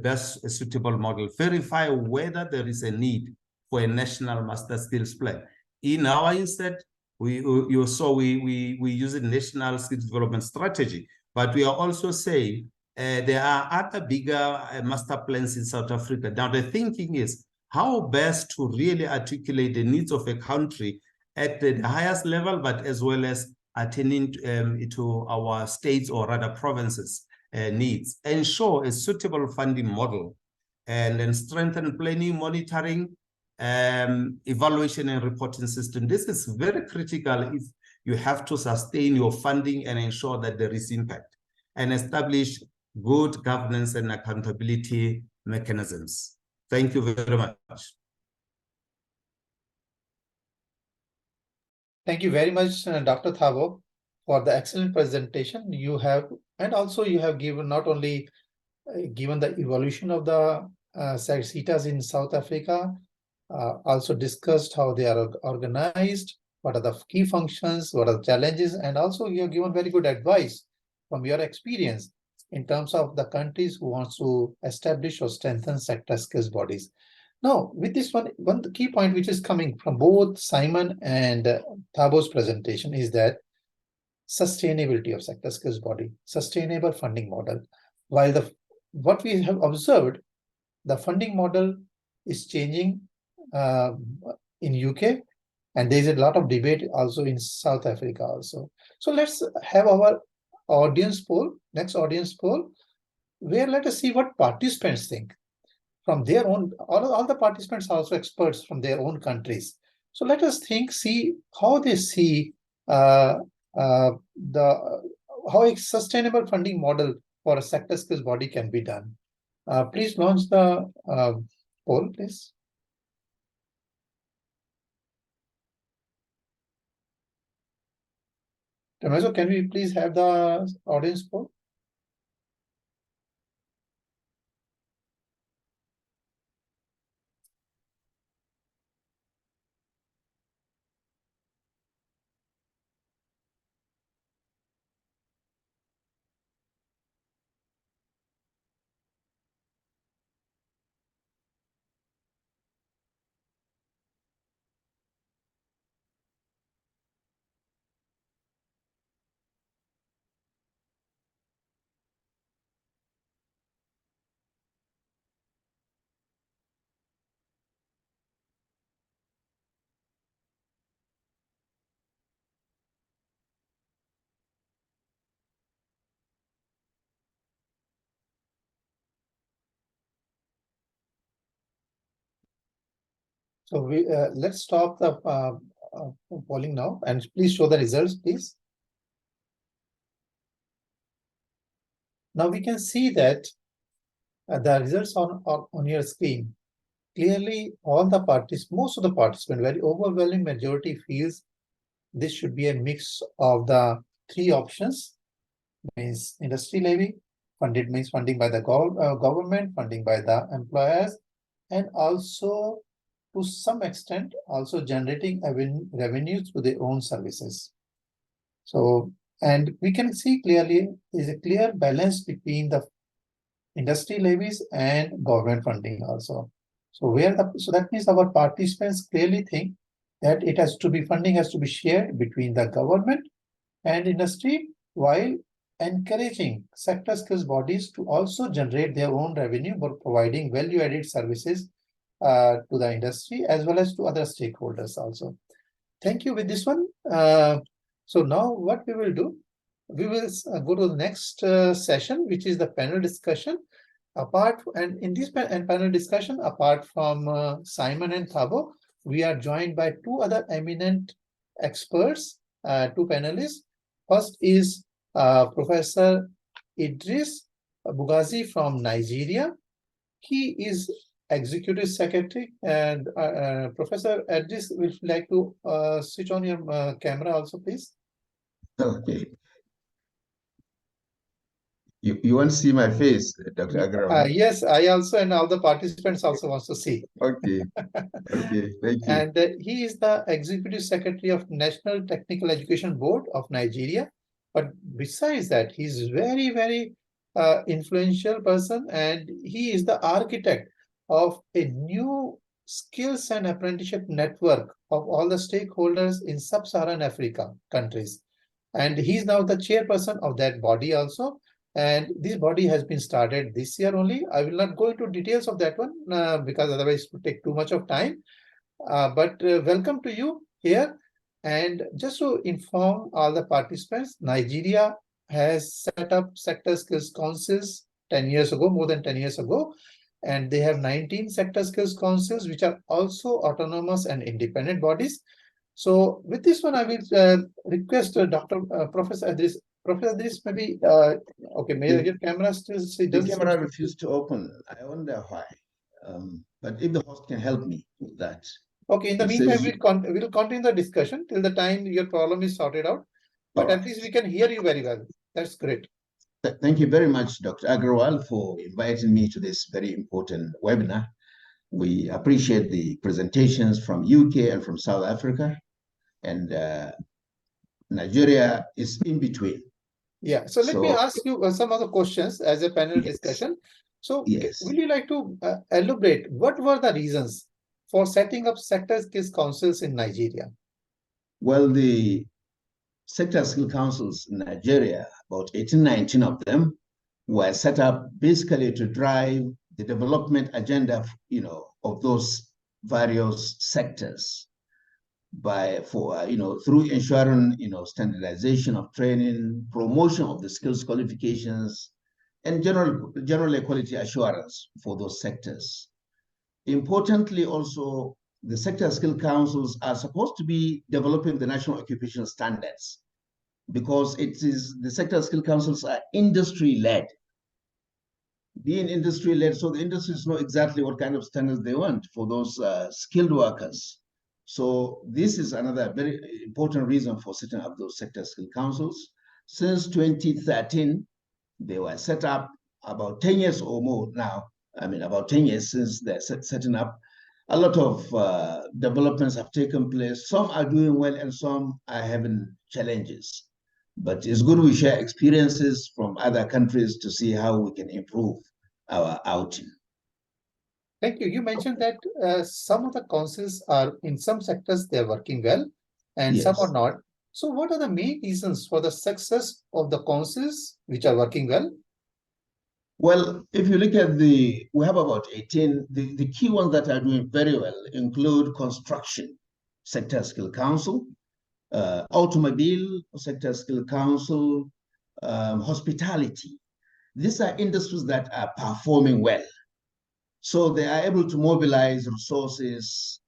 best suitable model. Verify whether there is a need for a national master skills plan. In our instead, we use a national skills development strategy, but we are also saying there are other bigger master plans in South Africa. Now the thinking is how best to really articulate the needs of a country at the highest level, but as well as attending to our states or rather provinces needs. Ensure a suitable funding model and then strengthen planning, monitoring, evaluation and reporting system. This is very critical if you have to sustain your funding and ensure that there is impact, and establish good governance and accountability mechanisms. Thank you very much. Thank you very much, Dr. Thabo, for the excellent presentation you have, and also you have given not only given the evolution of the SETAs in South Africa, also discussed how they are organized, what are the key functions, what are the challenges, and also you have given very good advice from your experience in terms of the countries who wants to establish or strengthen sector skills bodies. Now, with this one key point which is coming from both Simon and Thabo's presentation is that sustainability of sector skills body, sustainable funding model. While what we have observed, the funding model is changing in UK, and there is a lot of debate also in South Africa also. So let's have our audience poll, next audience poll, where let us see what participants think from their own, all the participants are also experts from their own countries. So let us see how they see how a sustainable funding model for a sector skills body can be done. Please launch the poll, please. Tomaso, can we please have the audience poll? So let's stop the polling now, and please show the results, please. Now we can see that the results on your screen. Clearly, most of the participants, very overwhelming majority feels this should be a mix of the three options. Means industry levy, funded means funding by the government, funding by the employers, and also to some extent also generating revenue through their own services. So, and we can see clearly there is a clear balance between the industry levies and government funding also. So that means our participants clearly think that funding has to be shared between the government and industry, while encouraging sector skills bodies to also generate their own revenue by providing value-added services to the industry as well as to other stakeholders also. Thank you with this one. So now what we will do, we will go to the next session, which is the panel discussion. In this panel discussion, apart from Simon and Thabo, we are joined by two other eminent experts, two panelists. First is Professor Idris Bugazi from Nigeria. He is Executive Secretary, and Professor Idris, would you like to switch on your camera also, please? Okay. You want to see my face, Dr. Agarwal? Yes, I also, and all the participants also wants to see. Okay. Okay, thank you. And he is the Executive Secretary of National Technical Education Board of Nigeria. But besides that, he's very, very influential person, and he is the architect of a new skills and apprenticeship network of all the stakeholders in sub-Saharan Africa countries. And he's now the chairperson of that body also. And this body has been started this year only. I will not go into details of that one because otherwise it would take too much of time. But welcome to you here. And just to inform all the participants, Nigeria has set up sector skills councils 10 years ago, more than 10 years ago. And they have 19 sector skills councils, which are also autonomous and independent bodies. So with this one, I will request Professor Idris. Professor Idris, maybe, okay, may your camera still see? The camera refused to open. I wonder why. But if the host can help me with that. Okay, in the meantime, we'll continue the discussion till the time your problem is sorted out. But at least we can hear you very well. That's great. Thank you very much, Dr. Agarwal, for inviting me to this very important webinar. We appreciate the presentations from UK and from South Africa, and Nigeria is in between. Yeah, so let me ask you some other questions as a panel discussion. So will you like to elaborate what were the reasons for setting up sector skills councils in Nigeria? Well, the sector skill councils in Nigeria, about 18, 19 of them, were set up basically to drive the development agenda, of those various sectors through ensuring, standardization of training, promotion of the skills qualifications, and general quality assurance for those sectors. Importantly, also, the sector skill councils are supposed to be developing the national occupational standards, because the sector skill councils are industry-led. Being industry-led, so the industries know exactly what kind of standards they want for those skilled workers. So this is another very important reason for setting up those sector skill councils. Since 2013, they were set up about 10 years or more now. I mean, about 10 years since they're setting up. A lot of developments have taken place. Some are doing well and some are having challenges. But it's good we share experiences from other countries to see how we can improve our outing. Thank you. You mentioned that some of the councils are, in some sectors, they're working well and some are not. So what are the main reasons for the success of the councils which are working well? Well, if you look at we have about 18, the key ones that are doing very well include construction, sector skill council, automobile, sector skill council, hospitality. These are industries that are performing well. So they are able to mobilize resources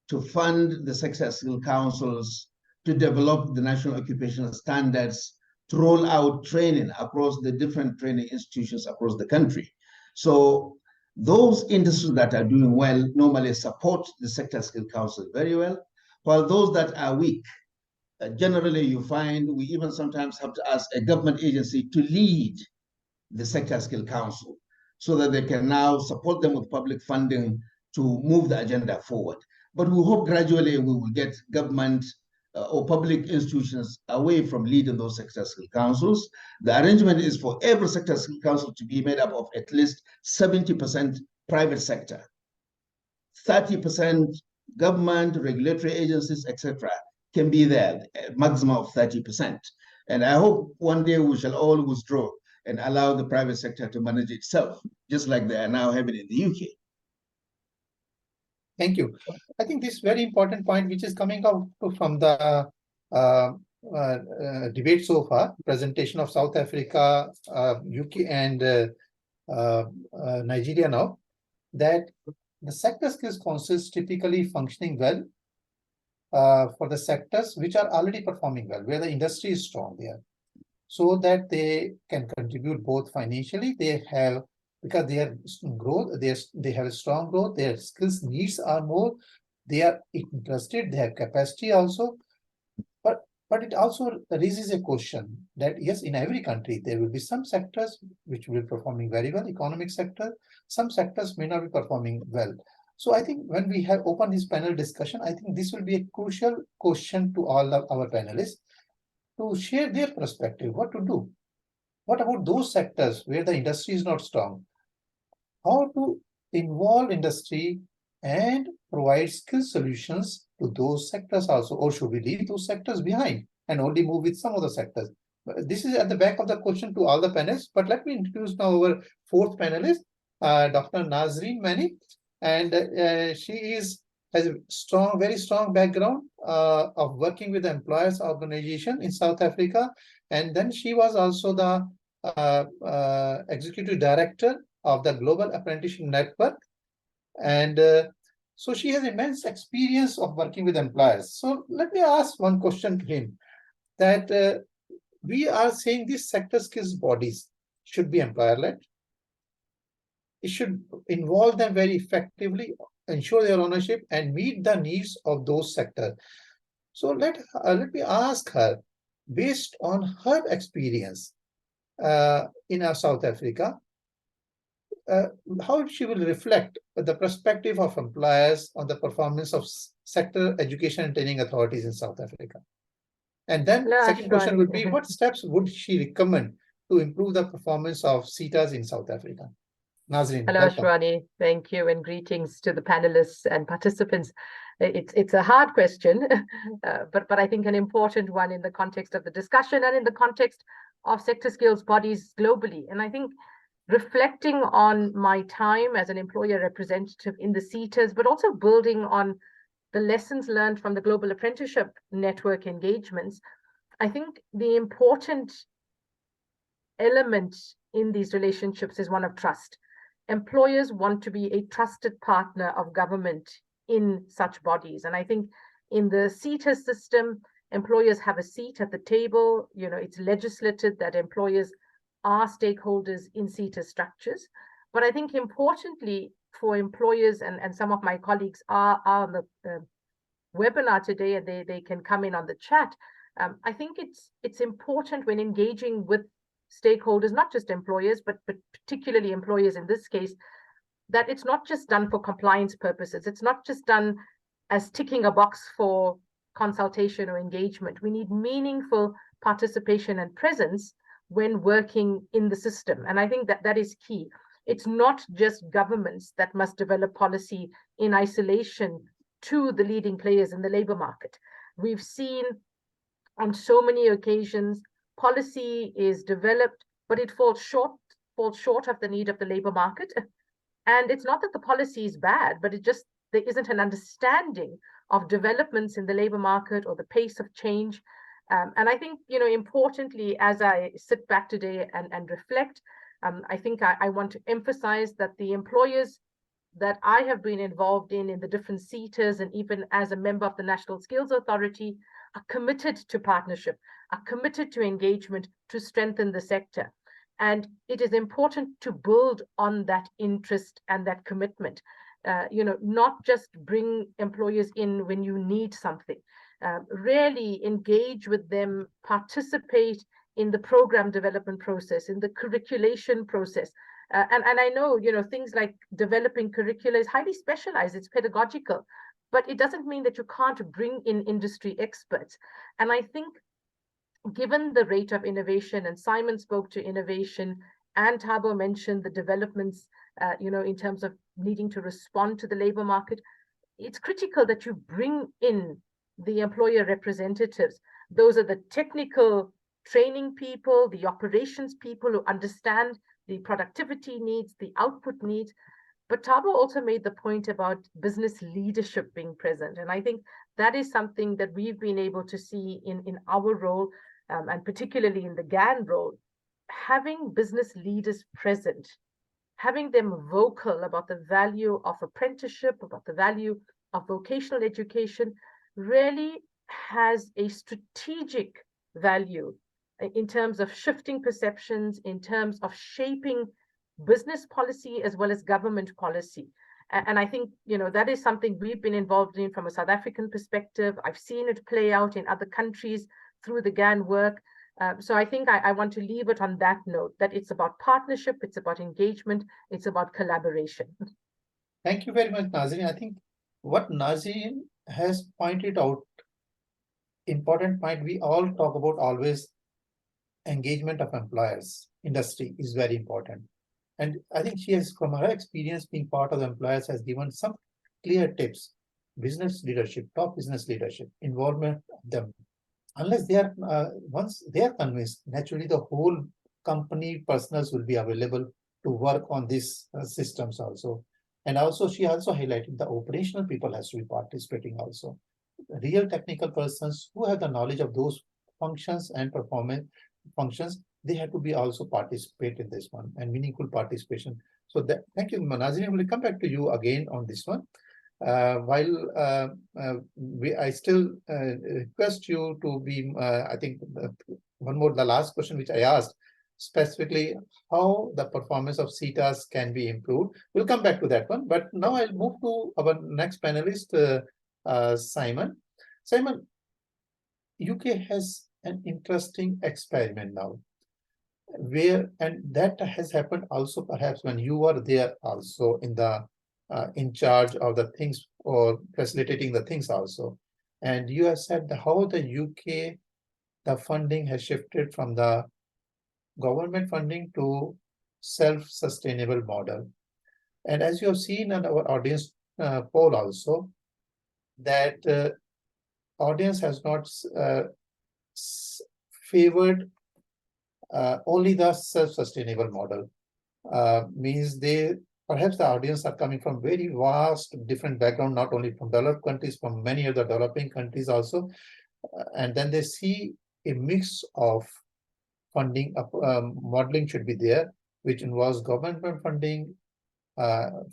to fund the sector skill councils, to develop the national occupational standards, to roll out training across the different training institutions across the country. So those industries that are doing well normally support the sector skill council very well, while those that are weak, generally you find we even sometimes have to ask a government agency to lead the sector skill council so that they can now support them with public funding to move the agenda forward. But we hope gradually we will get government or public institutions away from leading those sector skill councils. The arrangement is for every sector skill council to be made up of at least 70% private sector, 30% government, regulatory agencies, etc., can be there, a maximum of 30%. And I hope one day we shall all withdraw and allow the private sector to manage itself, just like they are now having in the UK. Thank you. I think this very important point, which is coming out from the debate so far, presentation of South Africa, UK, and Nigeria now, that the sector skills councils typically functioning well for the sectors which are already performing well, where the industry is strong there, so that they can contribute both financially. They have, because they have growth, they have a strong growth, their skills needs are more, they are interested, they have capacity also. But it also raises a question that yes, in every country there will be some sectors which will be performing very well, economic sector, some sectors may not be performing well. So I think when we have opened this panel discussion, I think this will be a crucial question to all of our panelists to share their perspective, what to do. What about those sectors where the industry is not strong? How to involve industry and provide skill solutions to those sectors also, or should we leave those sectors behind and only move with some of the sectors? This is at the back of the question to all the panelists, but let me introduce now our fourth panelist, Dr. Nazreen Mani, and she has a very strong background of working with the employers organization in South Africa, and then she was also the executive director of the Global Apprenticeship Network, and so she has immense experience of working with employers. So let me ask one question to him, that we are saying these sector skills bodies should be employer-led. It should involve them very effectively, ensure their ownership, and meet the needs of those sectors. So let me ask her, based on her experience in South Africa, how she will reflect the perspective of employers on the performance of sector education and training authorities in South Africa. And then second question would be, what steps would she recommend to improve the performance of SETAs in South Africa? Nazreen, hello, Ashwani. Thank you, and greetings to the panelists and participants. It's a hard question, but I think an important one in the context of the discussion and in the context of sector skills bodies globally. And I think reflecting on my time as an employer representative in the SETAs, but also building on the lessons learned from the Global Apprenticeship Network engagements, I think the important element in these relationships is one of trust. Employers want to be a trusted partner of government in such bodies. And I think in the SETA system, employers have a seat at the table. You know, it's legislated that employers are stakeholders in SETA structures. But I think importantly for employers, and some of my colleagues are on the webinar today, and they can come in on the chat. I think it's important when engaging with stakeholders, not just employers, but particularly employers in this case, that it's not just done for compliance purposes. It's not just done as ticking a box for consultation or engagement. We need meaningful participation and presence when working in the system. And I think that is key. It's not just governments that must develop policy in isolation to the leading players in the labor market. We've seen on so many occasions, policy is developed, but it falls short of the need of the labor market. And it's not that the policy is bad, but there isn't an understanding of developments in the labor market or the pace of change. And I think, importantly, as I sit back today and reflect, I think I want to emphasize that the employers that I have been involved in the different SETAs, and even as a member of the National Skills Authority, are committed to partnership, are committed to engagement to strengthen the sector. And it is important to build on that interest and that commitment. Not just bring employers in when you need something. Really engage with them, participate in the program development process, in the curriculation process. And I know, things like developing curricula is highly specialized, it's pedagogical, but it doesn't mean that you can't bring in industry experts. And I think given the rate of innovation, and Simon spoke to innovation, and Thabo mentioned the developments, in terms of needing to respond to the labor market, it's critical that you bring in the employer representatives. Those are the technical training people, the operations people who understand the productivity needs, the output needs. But Thabo also made the point about business leadership being present. And I think that is something that we've been able to see in our role, and particularly in the GAN role, having business leaders present, having them vocal about the value of apprenticeship, about the value of vocational education, really has a strategic value in terms of shifting perceptions, in terms of shaping business policy as well as government policy. And I think, that is something we've been involved in from a South African perspective. I've seen it play out in other countries through the GAN work. So I think I want to leave it on that note, that it's about partnership, it's about engagement, it's about collaboration. Thank you very much, Nazreen. I think what Nazreen has pointed out, important point, we all talk about always engagement of employers, industry is very important. And I think she has, from her experience being part of the employers, has given some clear tips. Business leadership, top business leadership, involvement of them. Unless they are, once they are convinced, naturally the whole company personals will be available to work on these systems also. And also, she also highlighted the operational people has to be participating also. Real technical persons who have the knowledge of those functions and performance functions, they have to be also participate in this one, and meaningful participation. So that, thank you, Nazreen. We'll come back to you again on this one. I still request you to be, I think the last question which I asked, specifically how the performance of SETAs can be improved. We'll come back to that one, but now I'll move to our next panelist, Simon. Simon, UK has an interesting experiment now, where, and that has happened also perhaps when you were there also in the in charge of the things or facilitating the things also. And you have said how the UK, the funding has shifted from the government funding to self-sustainable model. And as you have seen in our audience poll also, that audience has not favored only the self-sustainable model. Means they, perhaps the audience are coming from very vast different background, not only from developed countries, from many other developing countries also. And then they see a mix of funding, modeling should be there, which involves government funding,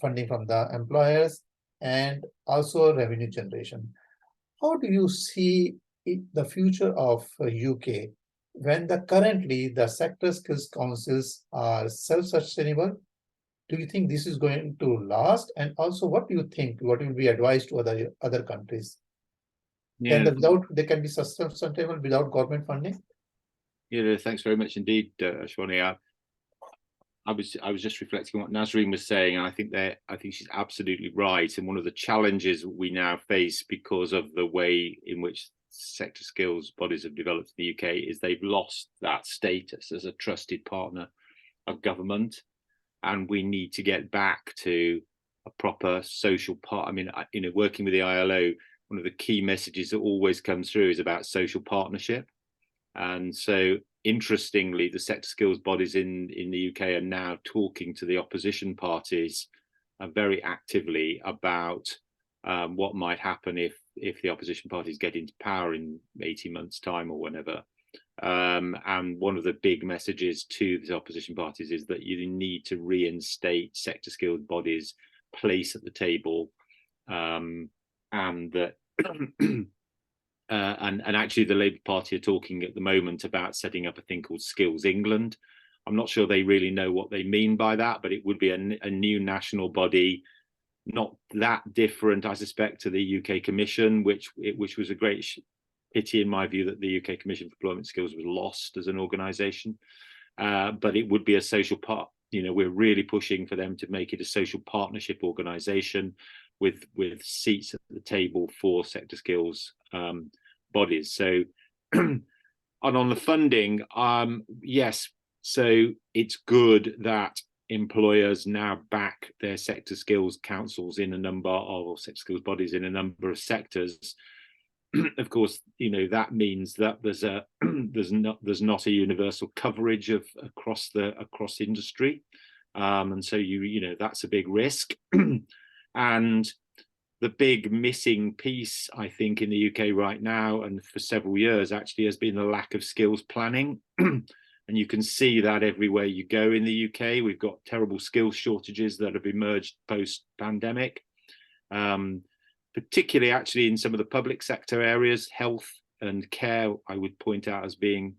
funding from the employers, and also revenue generation. How do you see the future of UK when currently the sector skills councils are self-sustainable? Do you think this is going to last? And also, what do you think? What will be advised to other countries? Yeah, They can be sustainable without government funding? Yeah, thanks very much indeed, Ashwani. I was just reflecting on what Nazreen was saying, and I think she's absolutely right. And one of the challenges we now face because of the way in which sector skills bodies have developed in the UK is they've lost that status as a trusted partner of government, and we need to get back to a proper social part. I mean, working with the ILO, one of the key messages that always comes through is about social partnership. And so, interestingly, the sector skills bodies in the UK are now talking to the opposition parties very actively about what might happen if the opposition parties get into power in 18 months' time or whenever. And one of the big messages to the opposition parties is that you need to reinstate sector skilled bodies place at the table, and that and actually the Labour Party are talking at the moment about setting up a thing called Skills England. I'm not sure they really know what they mean by that, but it would be a new national body, not that different, I suspect, to the UK Commission, which was a great pity in my view that the UK Commission for Employment Skills was lost as an organisation. But it would be a social part. You know, we're really pushing for them to make it a social partnership organisation with seats at the table for sector skills bodies. So, and on the funding, yes. So it's good that employers now back their sector skills councils in a number of sector skills bodies in a number of sectors. Of course, you know, that means that there's not a universal coverage of across industry, and so you know that's a big risk. And the big missing piece, I think, in the UK right now and for several years actually has been the lack of skills planning. And you can see that everywhere you go in the UK. We've got terrible skills shortages that have emerged post-pandemic, particularly actually in some of the public sector areas. Health and care, I would point out as being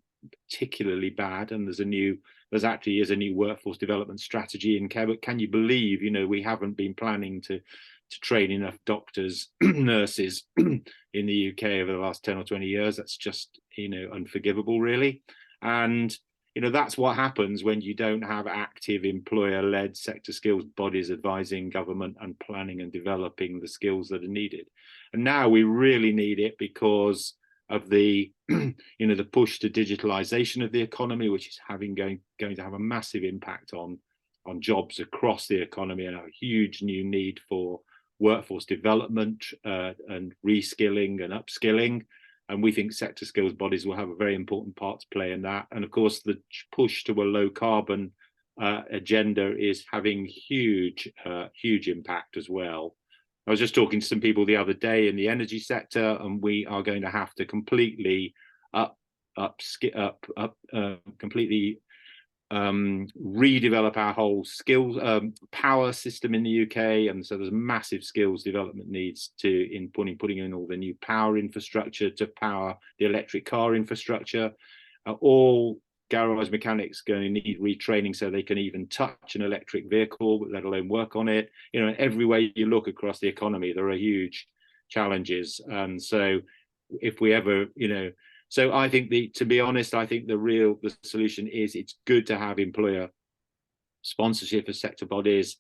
particularly bad. And there's actually a new workforce development strategy in care. But can you believe, you know, we haven't been planning to train enough doctors, nurses in the UK over the last 10 or 20 years? That's just, you know, unforgivable, really. And you know, that's what happens when you don't have active employer-led sector skills bodies advising government and planning and developing the skills that are needed. And now we really need it because of the, you know, the push to digitalization of the economy, which is going to have a massive impact on jobs across the economy, and a huge new need for workforce development and reskilling and upskilling. And we think sector skills bodies will have a very important part to play in that. And of course, the push to a low carbon agenda is having huge impact as well. I was just talking to some people the other day in the energy sector, and we are going to have to completely redevelop our whole skills power system in the UK. And so there's massive skills development needs in putting in all the new power infrastructure to power the electric car infrastructure. All garage mechanics going to need retraining so they can even touch an electric vehicle, let alone work on it. You know, everywhere you look across the economy, there are huge challenges. And so if we ever, you know, so I think to be honest, I think the solution is it's good to have employer sponsorship of sector bodies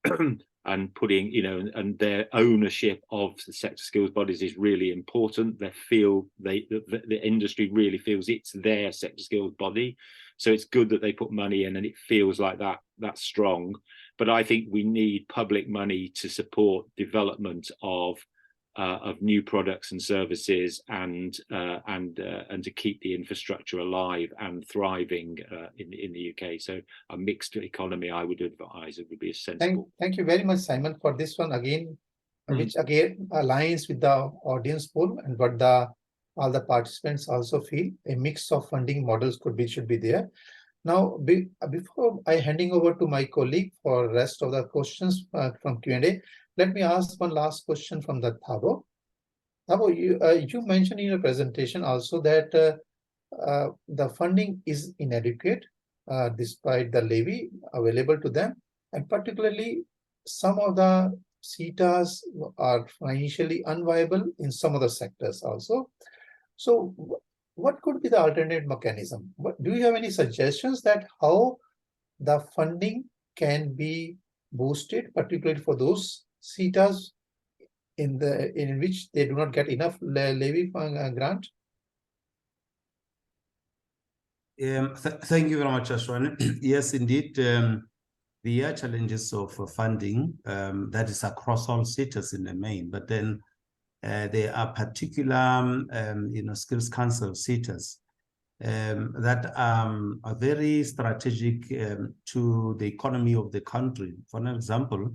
and putting, you know, and their ownership of the sector skills bodies is really important. The industry really feels it's their sector skills body. So it's good that they put money in and it feels like that's strong. But I think we need public money to support development of new products and services and to keep the infrastructure alive and thriving in the UK. So a mixed economy, I would advise, it would be a sensible. Thank you very much, Simon, for this one again, which again aligns with the audience poll and what all the participants also feel. A mix of funding models should be there. Now, before I handing over to my colleague for rest of the questions from Q&A, let me ask one last question from the Thabo. Thabo, you mentioned in your presentation also that the funding is inadequate despite the levy available to them, and particularly some of the SETAs are financially unviable in some of the sectors also. So what could be the alternate mechanism? Do you have any suggestions that how the funding can be boosted, particularly for those SETAs in which they do not get enough levy grant? Thank you very much, Ashwani. Yes, indeed, there are challenges of funding that is across all SETAs in the main, but then there are particular, skills council SETAs that are very strategic to the economy of the country. For an example,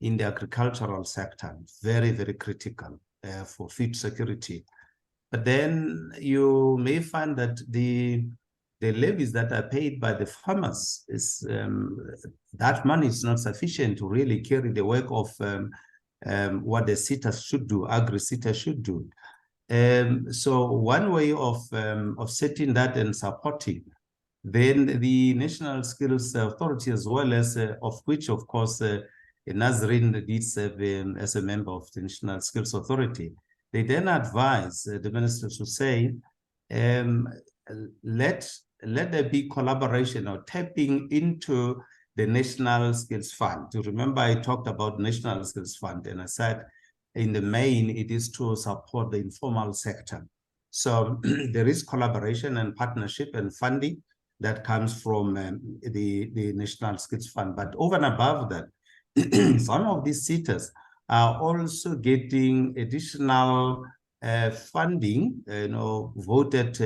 in the agricultural sector, very, very critical for food security. But then you may find that the the levies that are paid by the farmers is that money is not sufficient to really carry the work of what the SETAs should do, agri-SETA should do. So one way of setting that and supporting, then the National Skills Authority, as well as of which, of course, Nazrin did serve as a member of the National Skills Authority, they then advise the minister to say, let there be collaboration or tapping into the National Skills Fund. You remember I talked about National Skills Fund, and I said in the main it is to support the informal sector. So there is collaboration and partnership and funding that comes from the National Skills Fund. But over and above that, some of these SETAs are also getting additional funding, voted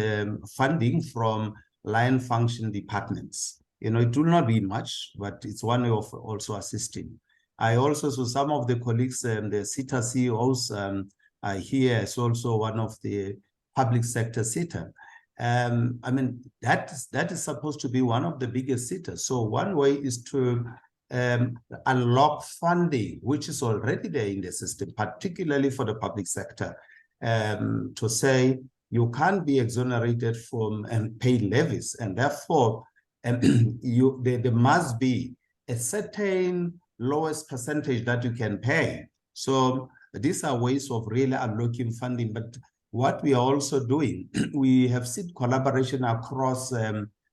funding from line function departments. It will not be much, but it's one way of also assisting. I also saw some of the colleagues, the SETA CEOs are here as also one of the public sector SETA. I mean, that is supposed to be one of the biggest SETAs. So one way is to unlock funding, which is already there in the system, particularly for the public sector, to say you can't be exonerated from paying levies, and therefore there must be a certain lowest percentage that you can pay. So these are ways of really unlocking funding. But what we are also doing, we have seen collaboration across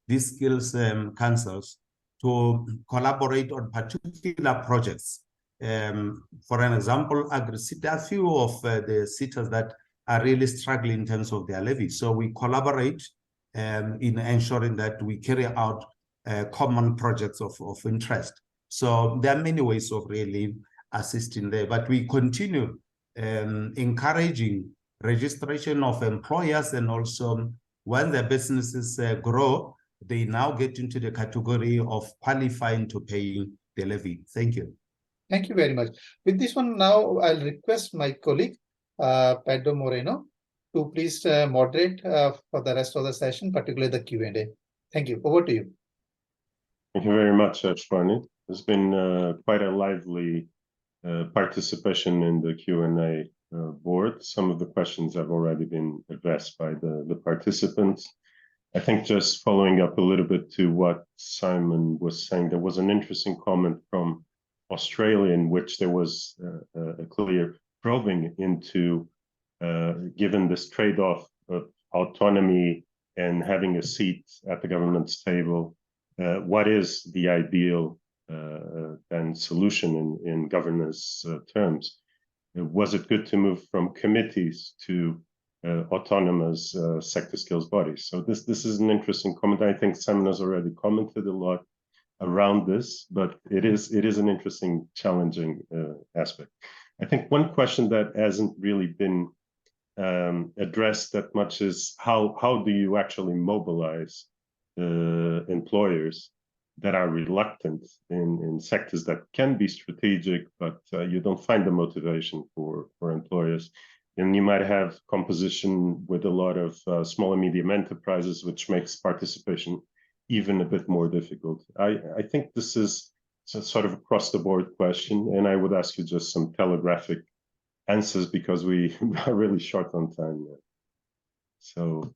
these skills councils to collaborate on particular projects. For an example, there are a few of the SETAs that are really struggling in terms of their levy. So we collaborate in ensuring that we carry out common projects of interest. So there are many ways of really assisting there, but we continue encouraging registration of employers, and also when their businesses grow, they now get into the category of qualifying to paying the levy. Thank you. Thank you very much. With this one now, I'll request my colleague, Pedro Moreno, to please moderate for the rest of the session, particularly the Q&A. Thank you. Over to you. Thank you very much, Shwani. There's been quite a lively participation in the Q&A board. Some of the questions have already been addressed by the participants. I think just following up a little bit to what Simon was saying, there was an interesting comment from Australia in which there was a clear probing into, given this trade-off of autonomy and having a seat at the government's table, what is the ideal and solution in governance terms? Was it good to move from committees to autonomous sector skills bodies? So this is an interesting comment. I think Simon has already commented a lot around this, but it is an interesting, challenging aspect. I think one question that hasn't really been addressed that much is how do you actually mobilize employers that are reluctant in sectors that can be strategic, but you don't find the motivation for employers. And you might have composition with a lot of small and medium enterprises, which makes participation even a bit more difficult. I think this is sort of across the board question, and I would ask you just some telegraphic answers because we are really short on time now. So,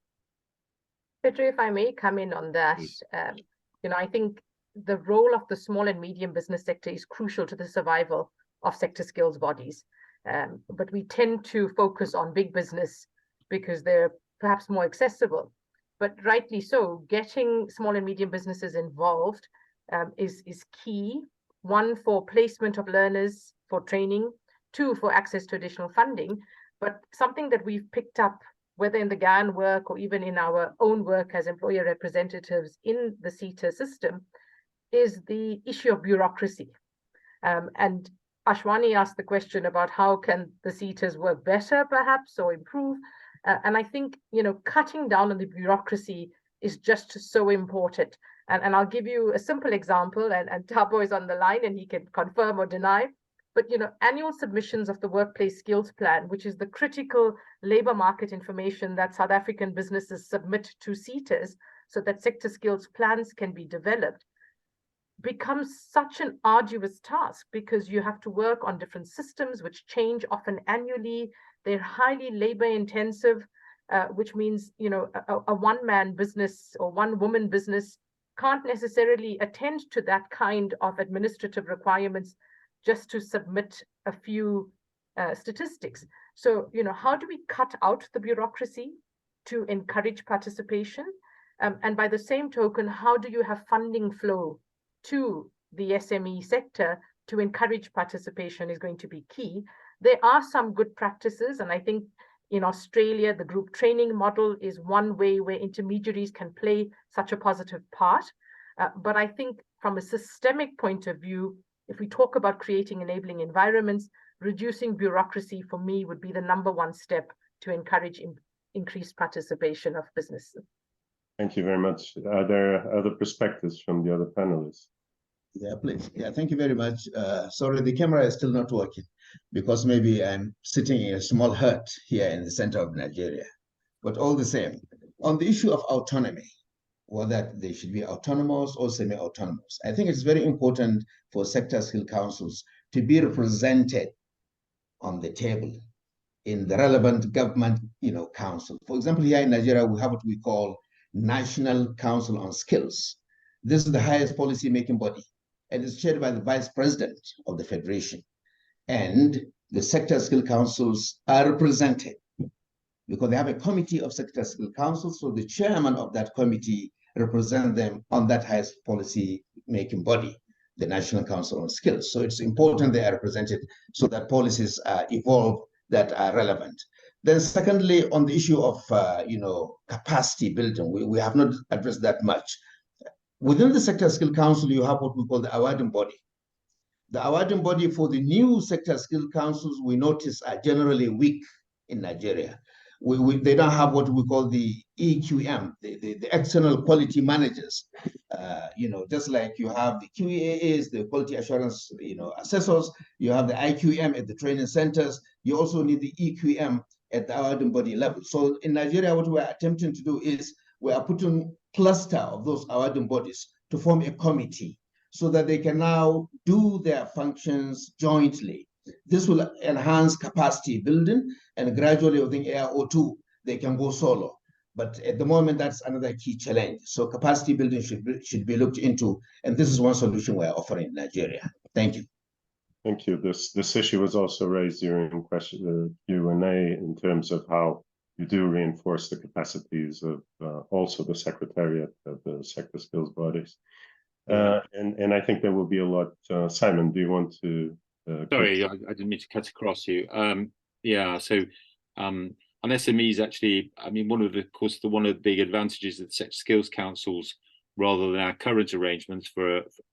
Pedro, if I may come in on that, I think the role of the small and medium business sector is crucial to the survival of sector skills bodies. But we tend to focus on big business because they're perhaps more accessible. But rightly so, getting small and medium businesses involved is key. One, for placement of learners, for training. Two, for access to additional funding. But something that we've picked up, whether in the GAN work or even in our own work as employer representatives in the SETA system, is the issue of bureaucracy. And Ashwani asked the question about how can the SETAs work better, perhaps, or improve. And I think, cutting down on the bureaucracy is just so important. And I'll give you a simple example, and Thabo is on the line and he can confirm or deny. But, annual submissions of the Workplace Skills Plan, which is the critical labor market information that South African businesses submit to SETAs, so that sector skills plans can be developed, becomes such an arduous task, because you have to work on different systems which change often annually. They're highly labor intensive, which means, you know, a one-man business or one-woman business can't necessarily attend to that kind of administrative requirements just to submit a few statistics. So, you know, how do we cut out the bureaucracy to encourage participation? And by the same token, how do you have funding flow to the SME sector to encourage participation is going to be key. There are some good practices, and I think in Australia, the group training model is one way where intermediaries can play such a positive part. But I think from a systemic point of view, if we talk about creating enabling environments, reducing bureaucracy for me would be the #1 step to encourage increased participation of businesses. Thank you very much. Are there other perspectives from the other panelists? Yeah, please. Yeah, thank you very much. Sorry, the camera is still not working because maybe I'm sitting in a small hut here in the center of Nigeria. But all the same, on the issue of autonomy, whether they should be autonomous or semi-autonomous, I think it's very important for sector skill councils to be represented on the table in the relevant government, council. For example, here in Nigeria, we have what we call National Council on Skills. This is the highest policy-making body, and it's chaired by the Vice President of the Federation. And the sector skill councils are represented because they have a committee of sector skill councils, so the chairman of that committee represents them on that highest policy-making body, the National Council on Skills. So it's important they are represented so that policies evolve that are relevant. Then secondly, on the issue of, capacity building, we have not addressed that much. Within the Sector Skill Council, you have what we call the awarding body. The awarding body for the new Sector Skill Councils, we notice, are generally weak in Nigeria. They don't have what we call the EQM, the external quality managers. Just like you have the QAAs, the quality assurance, assessors, you have the IQM at the training centers, you also need the EQM at the awarding body level. So in Nigeria, what we're attempting to do is we are putting cluster of those awarding bodies to form a committee so that they can now do their functions jointly. This will enhance capacity building, and gradually within AR02, they can go solo. But at the moment, that's another key challenge. So capacity building should be looked into, and this is one solution we're offering in Nigeria. Thank you. Thank you. This issue was also raised during the Q&A in terms of how you do reinforce the capacities of also the secretariat of the sector skills bodies. And I think there will be a lot. Simon, do you want to? Sorry, I didn't mean to cut across you. So on SMEs, actually, I mean, one of the big advantages of the sector skills councils, rather than our current arrangements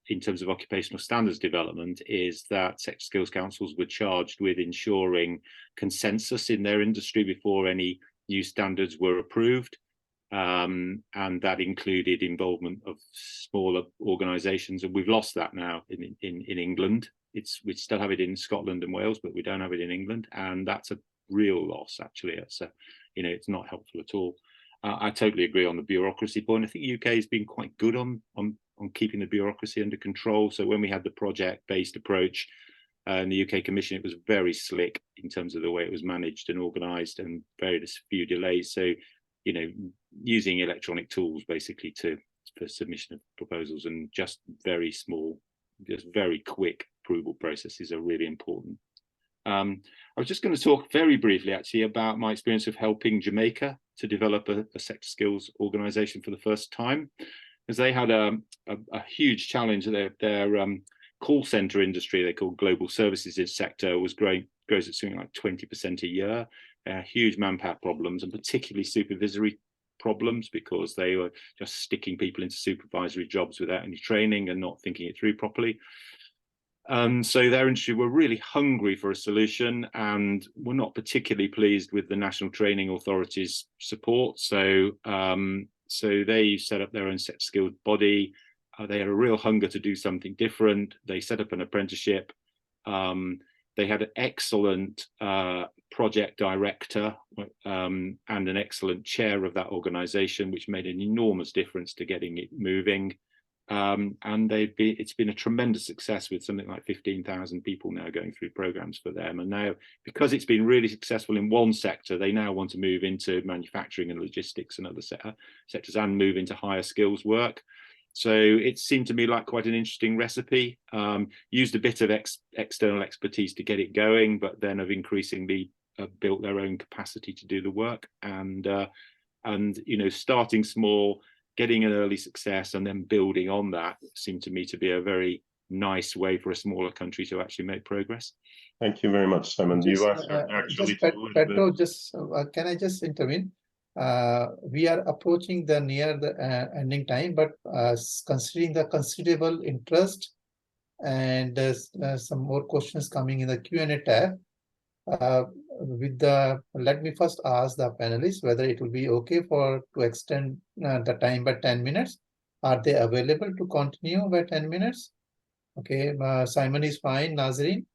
in terms of occupational standards development, is that sector skills councils were charged with ensuring consensus in their industry before any new standards were approved. And that included involvement of smaller organisations, and we've lost that now in England. We still have it in Scotland and Wales, but we don't have it in England, and that's a real loss. Actually, it's not helpful at all. I totally agree on the bureaucracy point. I think the UK has been quite good on keeping the bureaucracy under control. So when we had the project-based approach in the UK Commission, it was very slick in terms of the way it was managed and organised, and very few delays. So, using electronic tools basically for submission of proposals, and just very quick approval processes are really important. I was just going to talk very briefly actually about my experience of helping Jamaica to develop a sector skills organisation for the first time, because they had a huge challenge. Their call centre industry, they call global services sector, grows at something like 20% a year. Huge manpower problems, and particularly supervisory problems, because they were just sticking people into supervisory jobs without any training and not thinking it through properly. So their industry were really hungry for a solution, and were not particularly pleased with the National Training Authority's support. So they set up their own sector skills body. They had a real hunger to do something different. They set up an apprenticeship. They had excellent project director and an excellent chair of that organization, which made an enormous difference to getting it moving. And it's been a tremendous success with something like 15,000 people now going through programs for them. And now, because it's been really successful in one sector, they now want to move into manufacturing and logistics and other sectors and move into higher skills work. So it seemed to me like quite an interesting recipe. Used a bit of external expertise to get it going, but then have increasingly built their own capacity to do the work. And you know, starting small, getting an early success, and then building on that seemed to me to be a very nice way for a smaller country to actually make progress. Thank you very much, Simon. Do you answer actually to Pedro, just can I just intervene? We are approaching the near the ending time, but considering the considerable interest and some more questions coming in the Q&A tab, let me first ask the panelists whether it will be okay to extend the time by 10 minutes. Are they available to continue by 10 minutes? Okay, Simon is fine. Nazreen?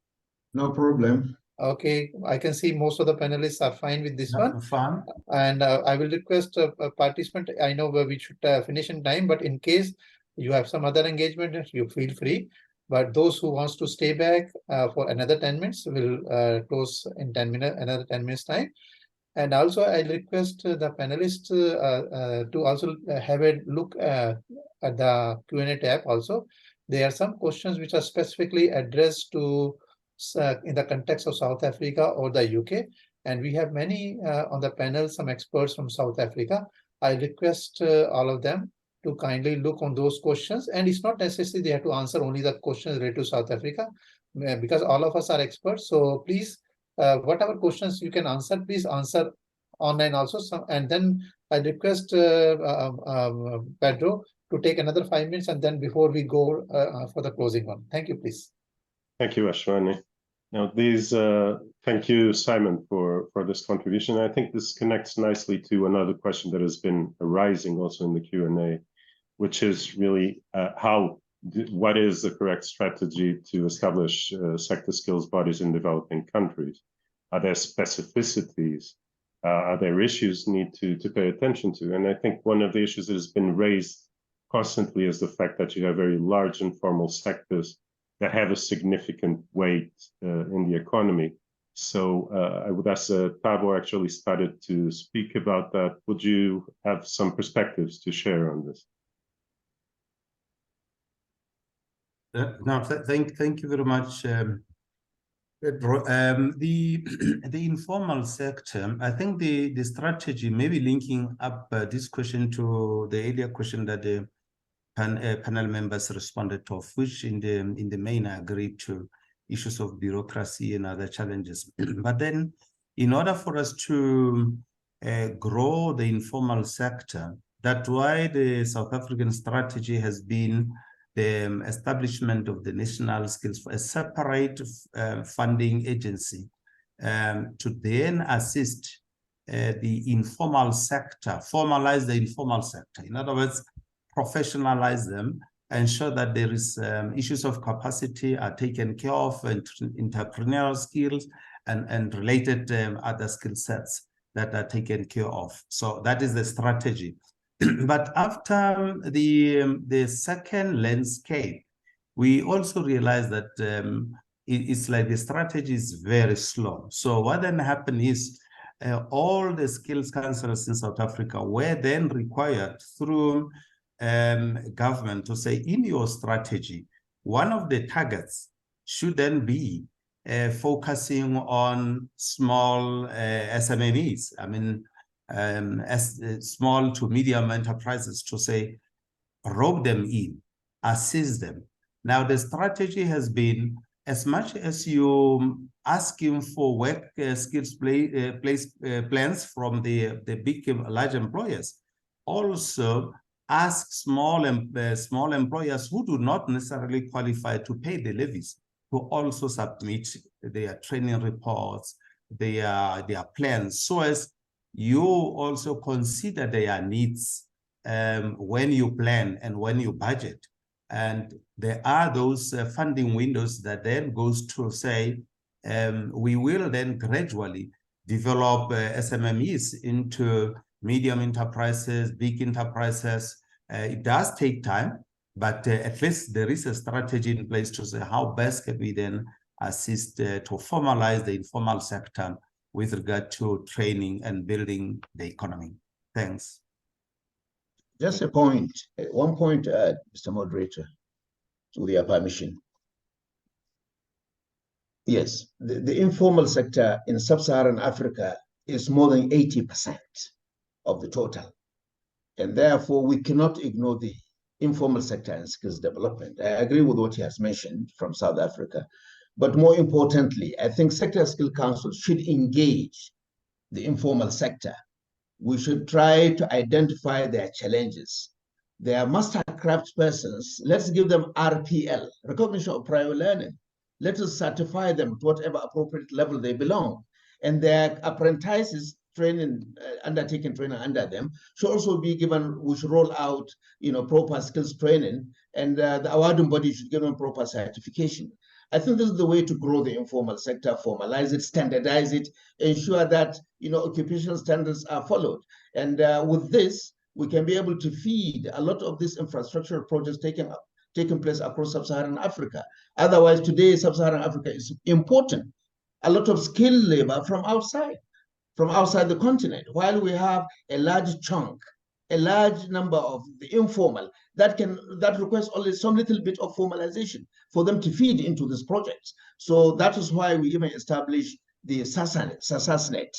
No problem. Okay, I can see most of the panelists are fine with this one. Fine. And I will request a participant. I know we should finish in time, but in case you have some other engagement, you feel free. But those who wants to stay back for another 10 minutes will close in 10 minutes, another 10 minutes time. And also I request the panelists to also have a look at the Q&A tab also. There are some questions which are specifically addressed to in the context of South Africa or the UK. And we have many on the panel, some experts from South Africa. I request all of them to kindly look on those questions. And it's not necessary they have to answer only the questions related to South Africa, because all of us are experts. So please, whatever questions you can answer, please answer online also. And then I request Pedro to take another 5 minutes, and then before we go for the closing one. Thank you, please. Thank you, Ashwani. Now, thank you, Simon, for this contribution. I think this connects nicely to another question that has been arising also in the Q&A, which is really what is the correct strategy to establish sector skills bodies in developing countries? Are there specificities? Are there issues need to pay attention to? And I think one of the issues that has been raised constantly is the fact that you have very large informal sectors that have a significant weight in the economy. So I would ask, Tabo actually started to speak about that. Would you have some perspectives to share on this? No, thank you very much, Pedro. The informal sector, I think the strategy, maybe linking up this question to the earlier question that the panel members responded to, which in the main I agree to issues of bureaucracy and other challenges. But then, in order for us to grow the informal sector, that's why the South African strategy has been the establishment of the National Skills for a separate funding agency to then assist the informal sector, formalize the informal sector. In other words, professionalize them, ensure that there is issues of capacity are taken care of, and entrepreneurial skills and related other skill sets that are taken care of. So that is the strategy. But after the second landscape, we also realized that it's like the strategy is very slow. So what then happened is all the skills councils in South Africa were then required through government to say, in your strategy, one of the targets should then be focusing on small SMEs. I mean, as small to medium enterprises, to say, rope them in, assist them. Now, the strategy has been, as much as you asking for work skills plans from the big, large employers, also ask small employers who do not necessarily qualify to pay the levies to also submit their training reports, their plans, so as you also consider their needs when you plan and when you budget. And there are those funding windows that then goes to say, we will then gradually develop SMMEs into medium enterprises, big enterprises. It does take time, but at least there is a strategy in place to say how best can we then assist to formalize the informal sector with regard to training and building the economy. Thanks. Just a point, one point to add, Mr. Moderator, with your permission. Yes, the informal sector in sub-Saharan Africa is more than 80% of the total. And therefore, we cannot ignore the informal sector and skills development. I agree with what he has mentioned from South Africa. But more importantly, I think Sector Skill Council should engage the informal sector. We should try to identify their challenges. They are master craft persons. Let's give them RPL, recognition of prior learning. Let us certify them to whatever appropriate level they belong. And their apprentices training, undertaking training under them should also be given, we should roll out, proper skills training, and the awarding body should give them proper certification. I think this is the way to grow the informal sector, formalize it, standardize it, ensure that, occupational standards are followed. And with this, we can be able to feed a lot of these infrastructural projects taking place across sub-Saharan Africa. Otherwise, today, sub-Saharan Africa is importing a lot of skilled labor from outside the continent, while we have a large chunk, a large number of the informal that requires only some little bit of formalization for them to feed into these projects. So that is why we even established the SASASNet,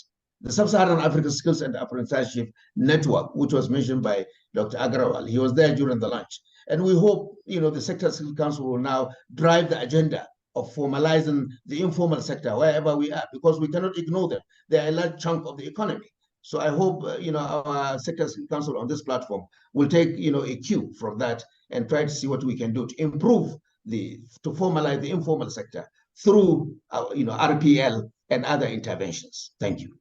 the Sub-Saharan African Skills and Apprenticeship Network, which was mentioned by Dr. Agrawal. He was there during the lunch. And we hope, the Sector Skills Council will now drive the agenda of formalizing the informal sector wherever we are, because we cannot ignore them. They are a large chunk of the economy. So I hope, our Sector Skills Council on this platform will take, a cue from that and try to see what we can do to improve to formalize the informal sector through, RPL and other interventions. Thank you.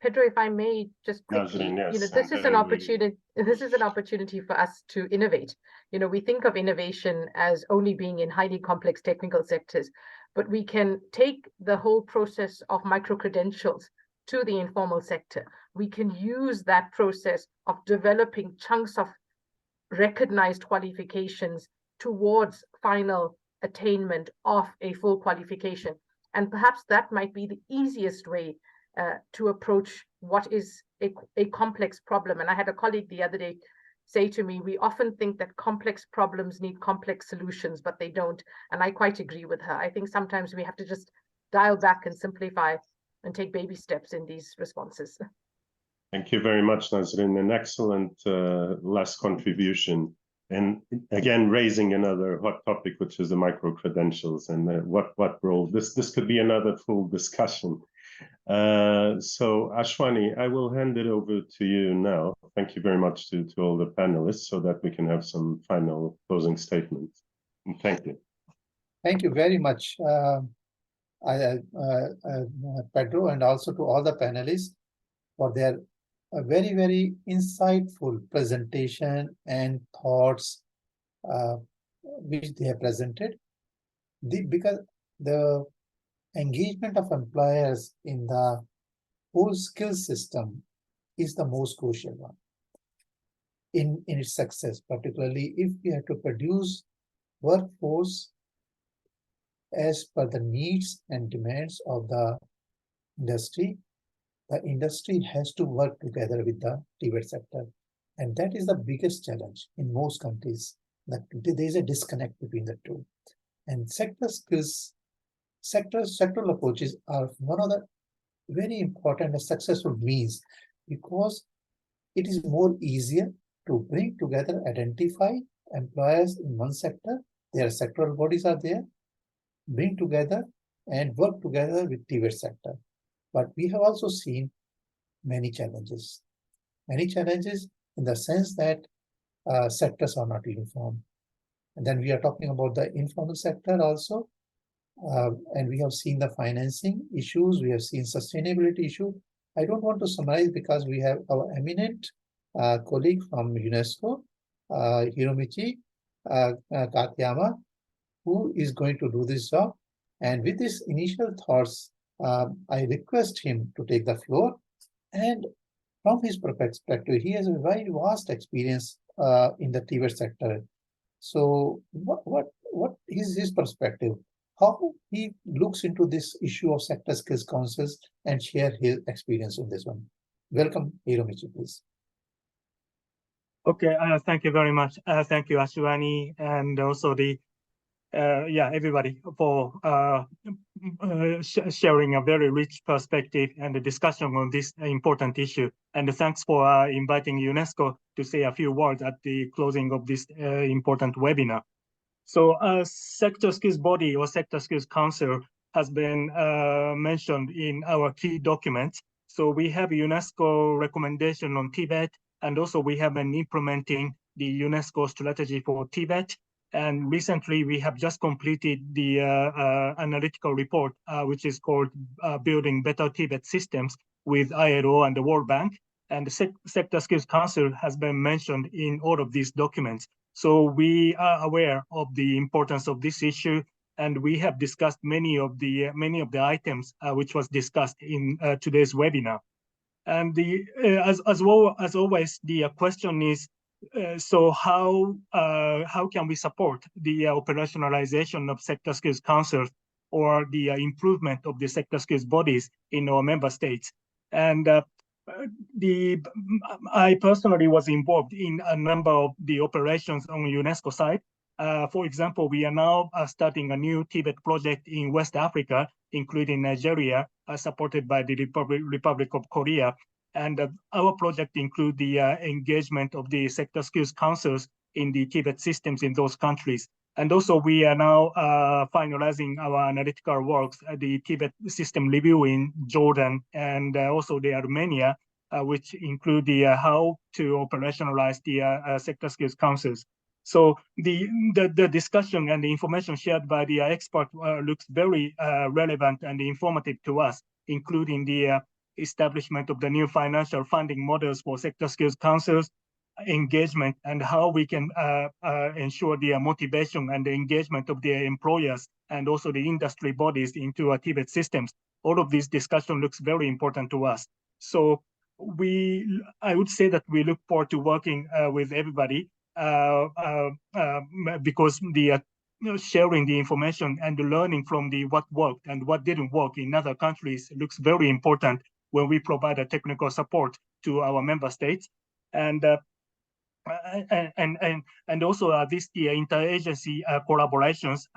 Pedro, if I may just quickly, yes, this is an opportunity. This is an opportunity for us to innovate. We think of innovation as only being in highly complex technical sectors, but we can take the whole process of micro-credentials to the informal sector. We can use that process of developing chunks of recognized qualifications towards final attainment of a full qualification. And perhaps that might be the easiest way to approach what is a complex problem. And I had a colleague the other day say to me, we often think that complex problems need complex solutions, but they don't. And I quite agree with her. I think sometimes we have to just dial back and simplify and take baby steps in these responses. Thank you very much, Nazrin. An excellent last contribution. And again, raising another hot topic, which is the micro-credentials and what role. This could be another full discussion. So Ashwani, I will hand it over to you now. Thank you very much to all the panelists so that we can have some final closing statements. And thank you. Thank you very much, Pedro, and also to all the panelists for their very, very insightful presentation and thoughts which they have presented. Because the engagement of employers in the whole skill system is the most crucial one in its success, particularly if we have to produce workforce as per the needs and demands of the industry. The industry has to work together with the private sector. And that is the biggest challenge in most countries, that there is a disconnect between the two. And sectoral approaches are one of the very important and successful means, because it is more easier to bring together, identify employers in one sector, their sectoral bodies are there, bring together and work together with private sector. But we have also seen many challenges in the sense that sectors are not uniform. And then we are talking about the informal sector also. And we have seen the financing issues, we have seen sustainability issue. I don't want to summarize because we have our eminent colleague from UNESCO, Hiromichi Katayama, who is going to do this job. And with these initial thoughts, I request him to take the floor, and from his perspective, he has a very vast experience in the Tibet sector. So what is his perspective? How he looks into this issue of sector skills councils and share his experience on this one. Welcome, Hiromichi, please. Okay, thank you very much. Thank you, Ashwani, and also the everybody for sharing a very rich perspective and the discussion on this important issue. And thanks for inviting UNESCO to say a few words at the closing of this important webinar. So sector skills body or sector skills council has been mentioned in our key documents. So we have UNESCO recommendation on Tibet, and also we have been implementing the UNESCO strategy for Tibet. And recently we have just completed the analytical report, which is called Building Better Tibet Systems with ILO and the World Bank. And the Sector Skills Council has been mentioned in all of these documents. So we are aware of the importance of this issue, and we have discussed many of the items which was discussed in today's webinar. And the as well as always, the question is, so how can we support the operationalization of sector skills councils or the improvement of the sector skills bodies in our member states? And I personally was involved in a number of the operations on the UNESCO side. For example, we are now starting a new Tibet project in West Africa, including Nigeria, supported by the Republic of Korea. And our project includes the engagement of the sector skills councils in the Tibet systems in those countries. And also we are now finalizing our analytical works at the Tibet system review in Jordan and also the Armenia, which include the how to operationalize the sector skills councils. So the discussion and the information shared by the expert looks very relevant and informative to us, including the establishment of the new financial funding models for sector skills councils, engagement, and how we can ensure the motivation and the engagement of the employers and also the industry bodies into Tibet systems. All of this discussion looks very important to us. So I would say that we look forward to working with everybody because the sharing the information and the learning from the what worked and what didn't work in other countries looks very important when we provide a technical support to our member states. And also this the interagency collaborations.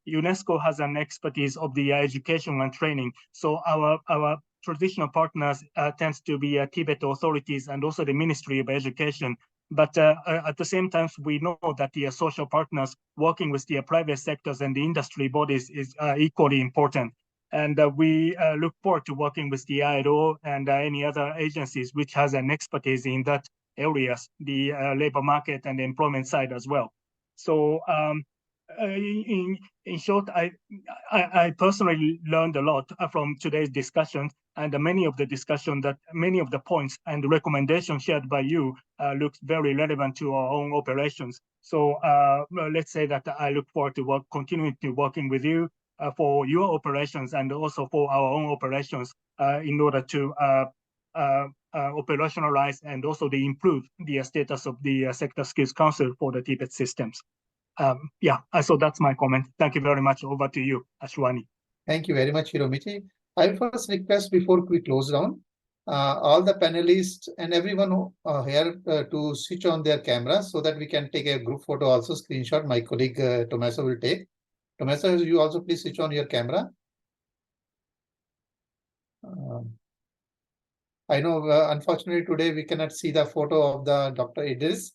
UNESCO has an expertise of the education and training. So our traditional partners tends to be Tibet authorities and also the Ministry of Education. But at the same time, we know that the social partners working with the private sectors and the industry bodies is equally important. And we look forward to working with the ILO and any other agencies which has an expertise in that areas, the labor market and the employment side as well. So in short, I personally learned a lot from today's discussion, and many of the points and the recommendations shared by you looks very relevant to our own operations. So let's say that I look forward to continuing to working with you for your operations and also for our own operations in order to operationalize and also to improve the status of the Sector Skills Council for the Tibet systems. So that's my comment. Thank you very much. Over to you, Ashwani. Thank you very much, Hiromichi. I will first request before we close down, all the panelists and everyone here to switch on their cameras so that we can take a group photo also screenshot. My colleague Tommaso will take. Tommaso, you also please switch on your camera. I know, unfortunately, today we cannot see the photo of the Dr. Idris,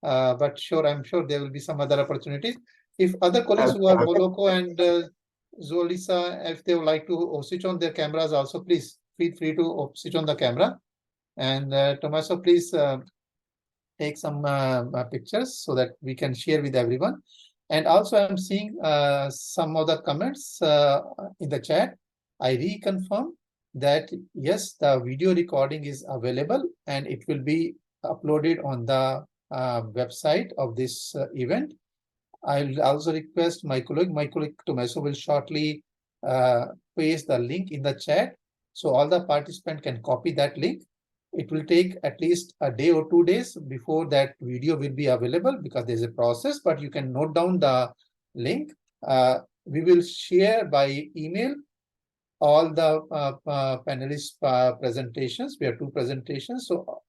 but I'm sure there will be some other opportunities. If other colleagues who are Moloko and Zolisa, if they would like to switch on their cameras also, please feel free to switch on the camera. And Tommaso, please take some pictures so that we can share with everyone. And also I'm seeing some of the comments in the chat. I reconfirm that yes, the video recording is available and it will be uploaded on the website of this event. I'll also request my colleague Tommaso will shortly paste the link in the chat so all the participants can copy that link. It will take at least a day or 2 days before that video will be available because there's a process, but you can note down the link. We will share by email all the panelists presentations. We have 2 presentations. So,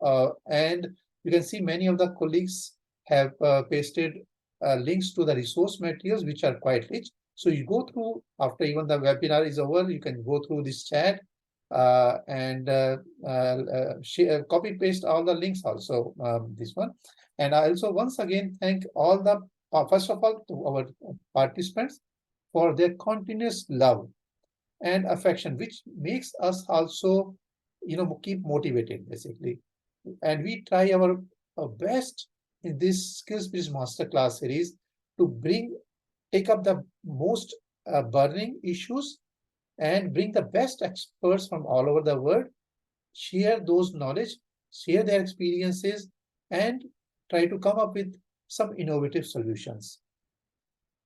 and you can see many of the colleagues have pasted links to the resource materials, which are quite rich. So you go through after even the webinar is over, you can go through this chat and share, copy paste all the links also, this one. And I also once again thank all the, first of all, to our participants for their continuous love and affection, which makes us also, keep motivated basically. And we try our best in this Skills Bridge Masterclass series to take up the most burning issues and bring the best experts from all over the world, share those knowledge, share their experiences, and try to come up with some innovative solutions.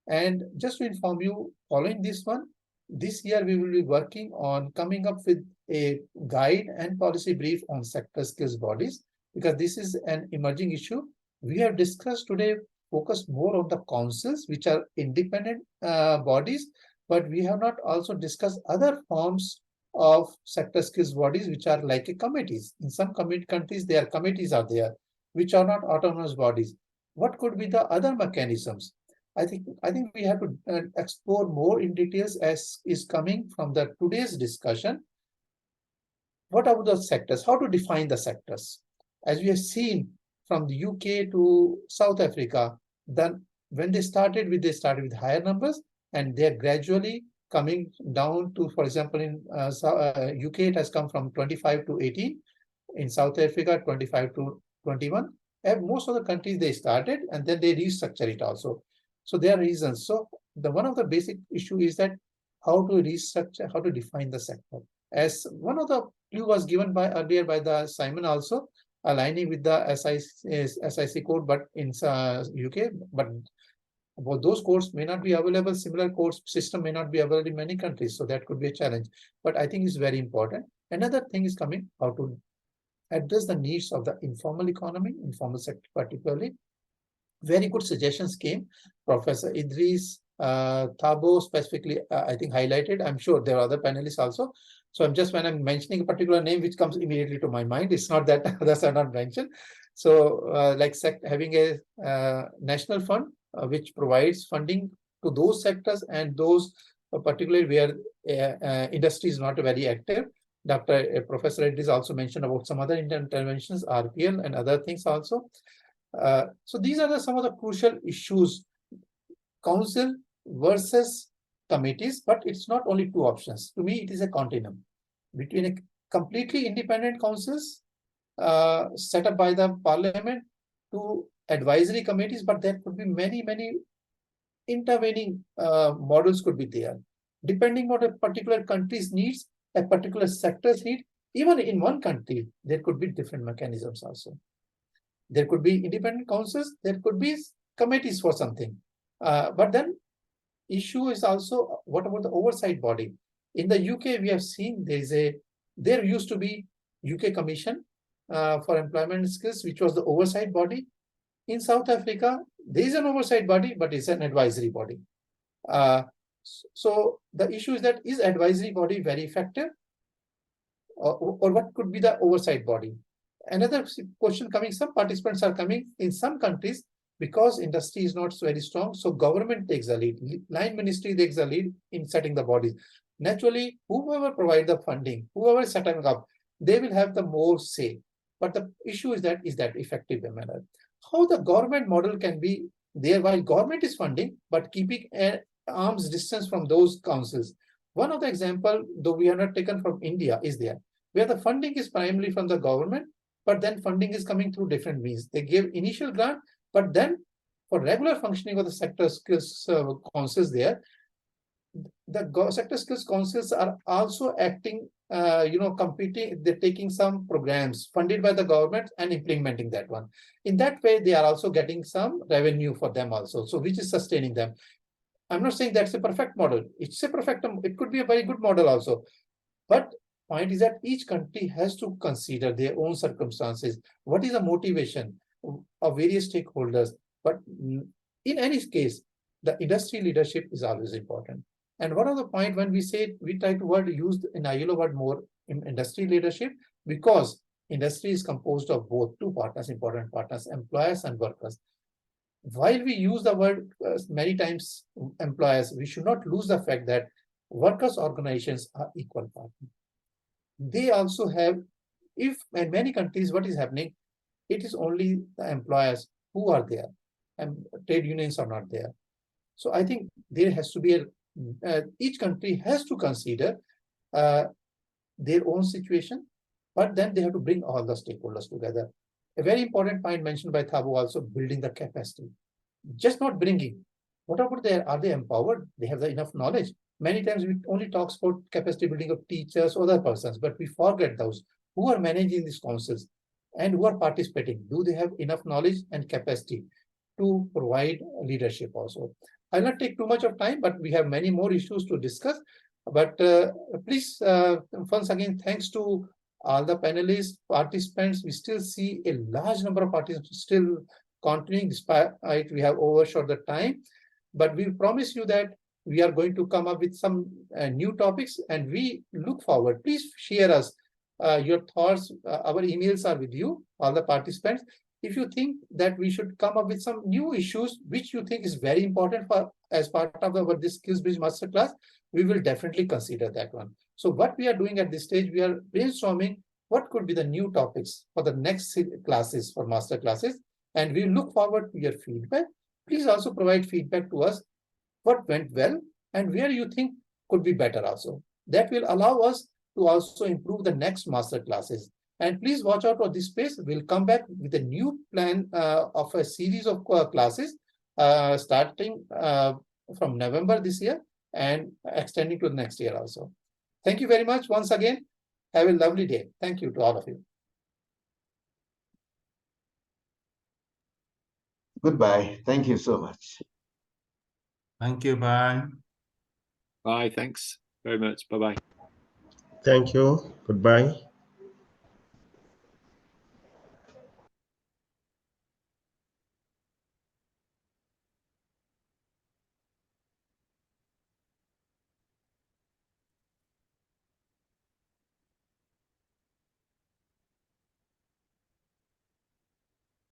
And just to inform you, following this one, this year we will be working on coming up with a guide and policy brief on sector skills bodies, because this is an emerging issue. We have discussed today, focused more on the councils, which are independent bodies, but we have not also discussed other forms of sector skills bodies, which are like committees. In some countries, their committees are there, which are not autonomous bodies. What could be the other mechanisms? I think we have to explore more in details as is coming from the today's discussion. What are the sectors? How to define the sectors? As we have seen from the UK to South Africa, then when they started with higher numbers, and they are gradually coming down to, for example, in UK, it has come from 25 to 18. In South Africa, 25 to 21. And most of the countries they started, and then they restructure it also. So there are reasons. So one of the basic issue is that how to restructure, how to define the sector. As one of the clue was given earlier by the Simon also, aligning with the SIC code, but in UK, but those codes may not be available. Similar codes system may not be available in many countries, so that could be a challenge. But I think it's very important. Another thing is coming, how to address the needs of the informal economy, informal sector particularly. Very good suggestions came. Professor Idris, Thabo specifically, I think highlighted. I'm sure there are other panelists also. So when I'm mentioning a particular name, which comes immediately to my mind, it's not that others are not mentioned. So like having a national fund, which provides funding to those sectors and those particularly where industry is not very active. Professor Idris also mentioned about some other interventions, RPL and other things also. So these are some of the crucial issues, council versus committees, but it's not only 2 options. To me, it is a continuum between a completely independent councils set up by the parliament to advisory committees, but there could be many intervening models could be there. Depending on a particular country's needs, a particular sector's need, even in one country, there could be different mechanisms also. There could be independent councils, there could be committees for something. But then issue is also, what about the oversight body? In the UK, we have seen there used to be UK Commission for Employment Skills, which was the oversight body. In South Africa, there is an oversight body, but it's an advisory body. So the issue is that, is advisory body very effective? Or what could be the oversight body? Another question coming, some participants are coming in some countries, because industry is not very strong, so government takes the lead. Line ministry takes the lead in setting the bodies. Naturally, whoever provides the funding, whoever is setting up, they will have the more say. But the issue is that effective manner? How the government model can be there while government is funding, but keeping an arm's distance from those councils. One of the example, though we are not taken from India, is there, where the funding is primarily from the government, but then funding is coming through different means. They give initial grant, but then for regular functioning of the sector skills councils there, the sector skills councils are also acting, competing, they're taking some programs funded by the government and implementing that one. In that way, they are also getting some revenue for them also, so which is sustaining them. I'm not saying that's a perfect model. It's a perfect, it could be a very good model also. But point is that each country has to consider their own circumstances. What is the motivation of various stakeholders? But in any case, the industry leadership is always important. And one of the point when we say, we try to use an ILO word more in industry leadership, because industry is composed of both two partners, important partners, employers and workers. While we use the word many times employers, we should not lose the fact that workers' organizations are equal partners. They also have, if in many countries, what is happening, it is only the employers who are there and trade unions are not there. So I think there has to be each country has to consider their own situation, but then they have to bring all the stakeholders together. A very important point mentioned by Thabo also, building the capacity. Just not bringing. What about are they empowered? They have enough knowledge. Many times we only talk about capacity building of teachers, other persons, but we forget those who are managing these councils and who are participating. Do they have enough knowledge and capacity to provide leadership also? I'll not take too much of time, but we have many more issues to discuss. But please, once again, thanks to all the panelists, participants. We still see a large number of participants still continuing despite we have overshot the time. But we promise you that we are going to come up with some new topics, and we look forward. Please share us your thoughts. Our emails are with you, all the participants. If you think that we should come up with some new issues which you think is very important for as part of this Skills Bridge Masterclass, we will definitely consider that one. So what we are doing at this stage, we are brainstorming what could be the new topics for the next classes, for master classes, and we look forward to your feedback. Please also provide feedback to us, what went well and where you think could be better also. That will allow us to also improve the next master classes. And please watch out for this space. We'll come back with a new plan of a series of classes starting from November this year and extending to the next year also. Thank you very much once again. Have a lovely day. Thank you to all of you. Goodbye. Thank you so much. Thank you. Bye. Bye. Thanks very much. Bye-bye. Thank you. Goodbye.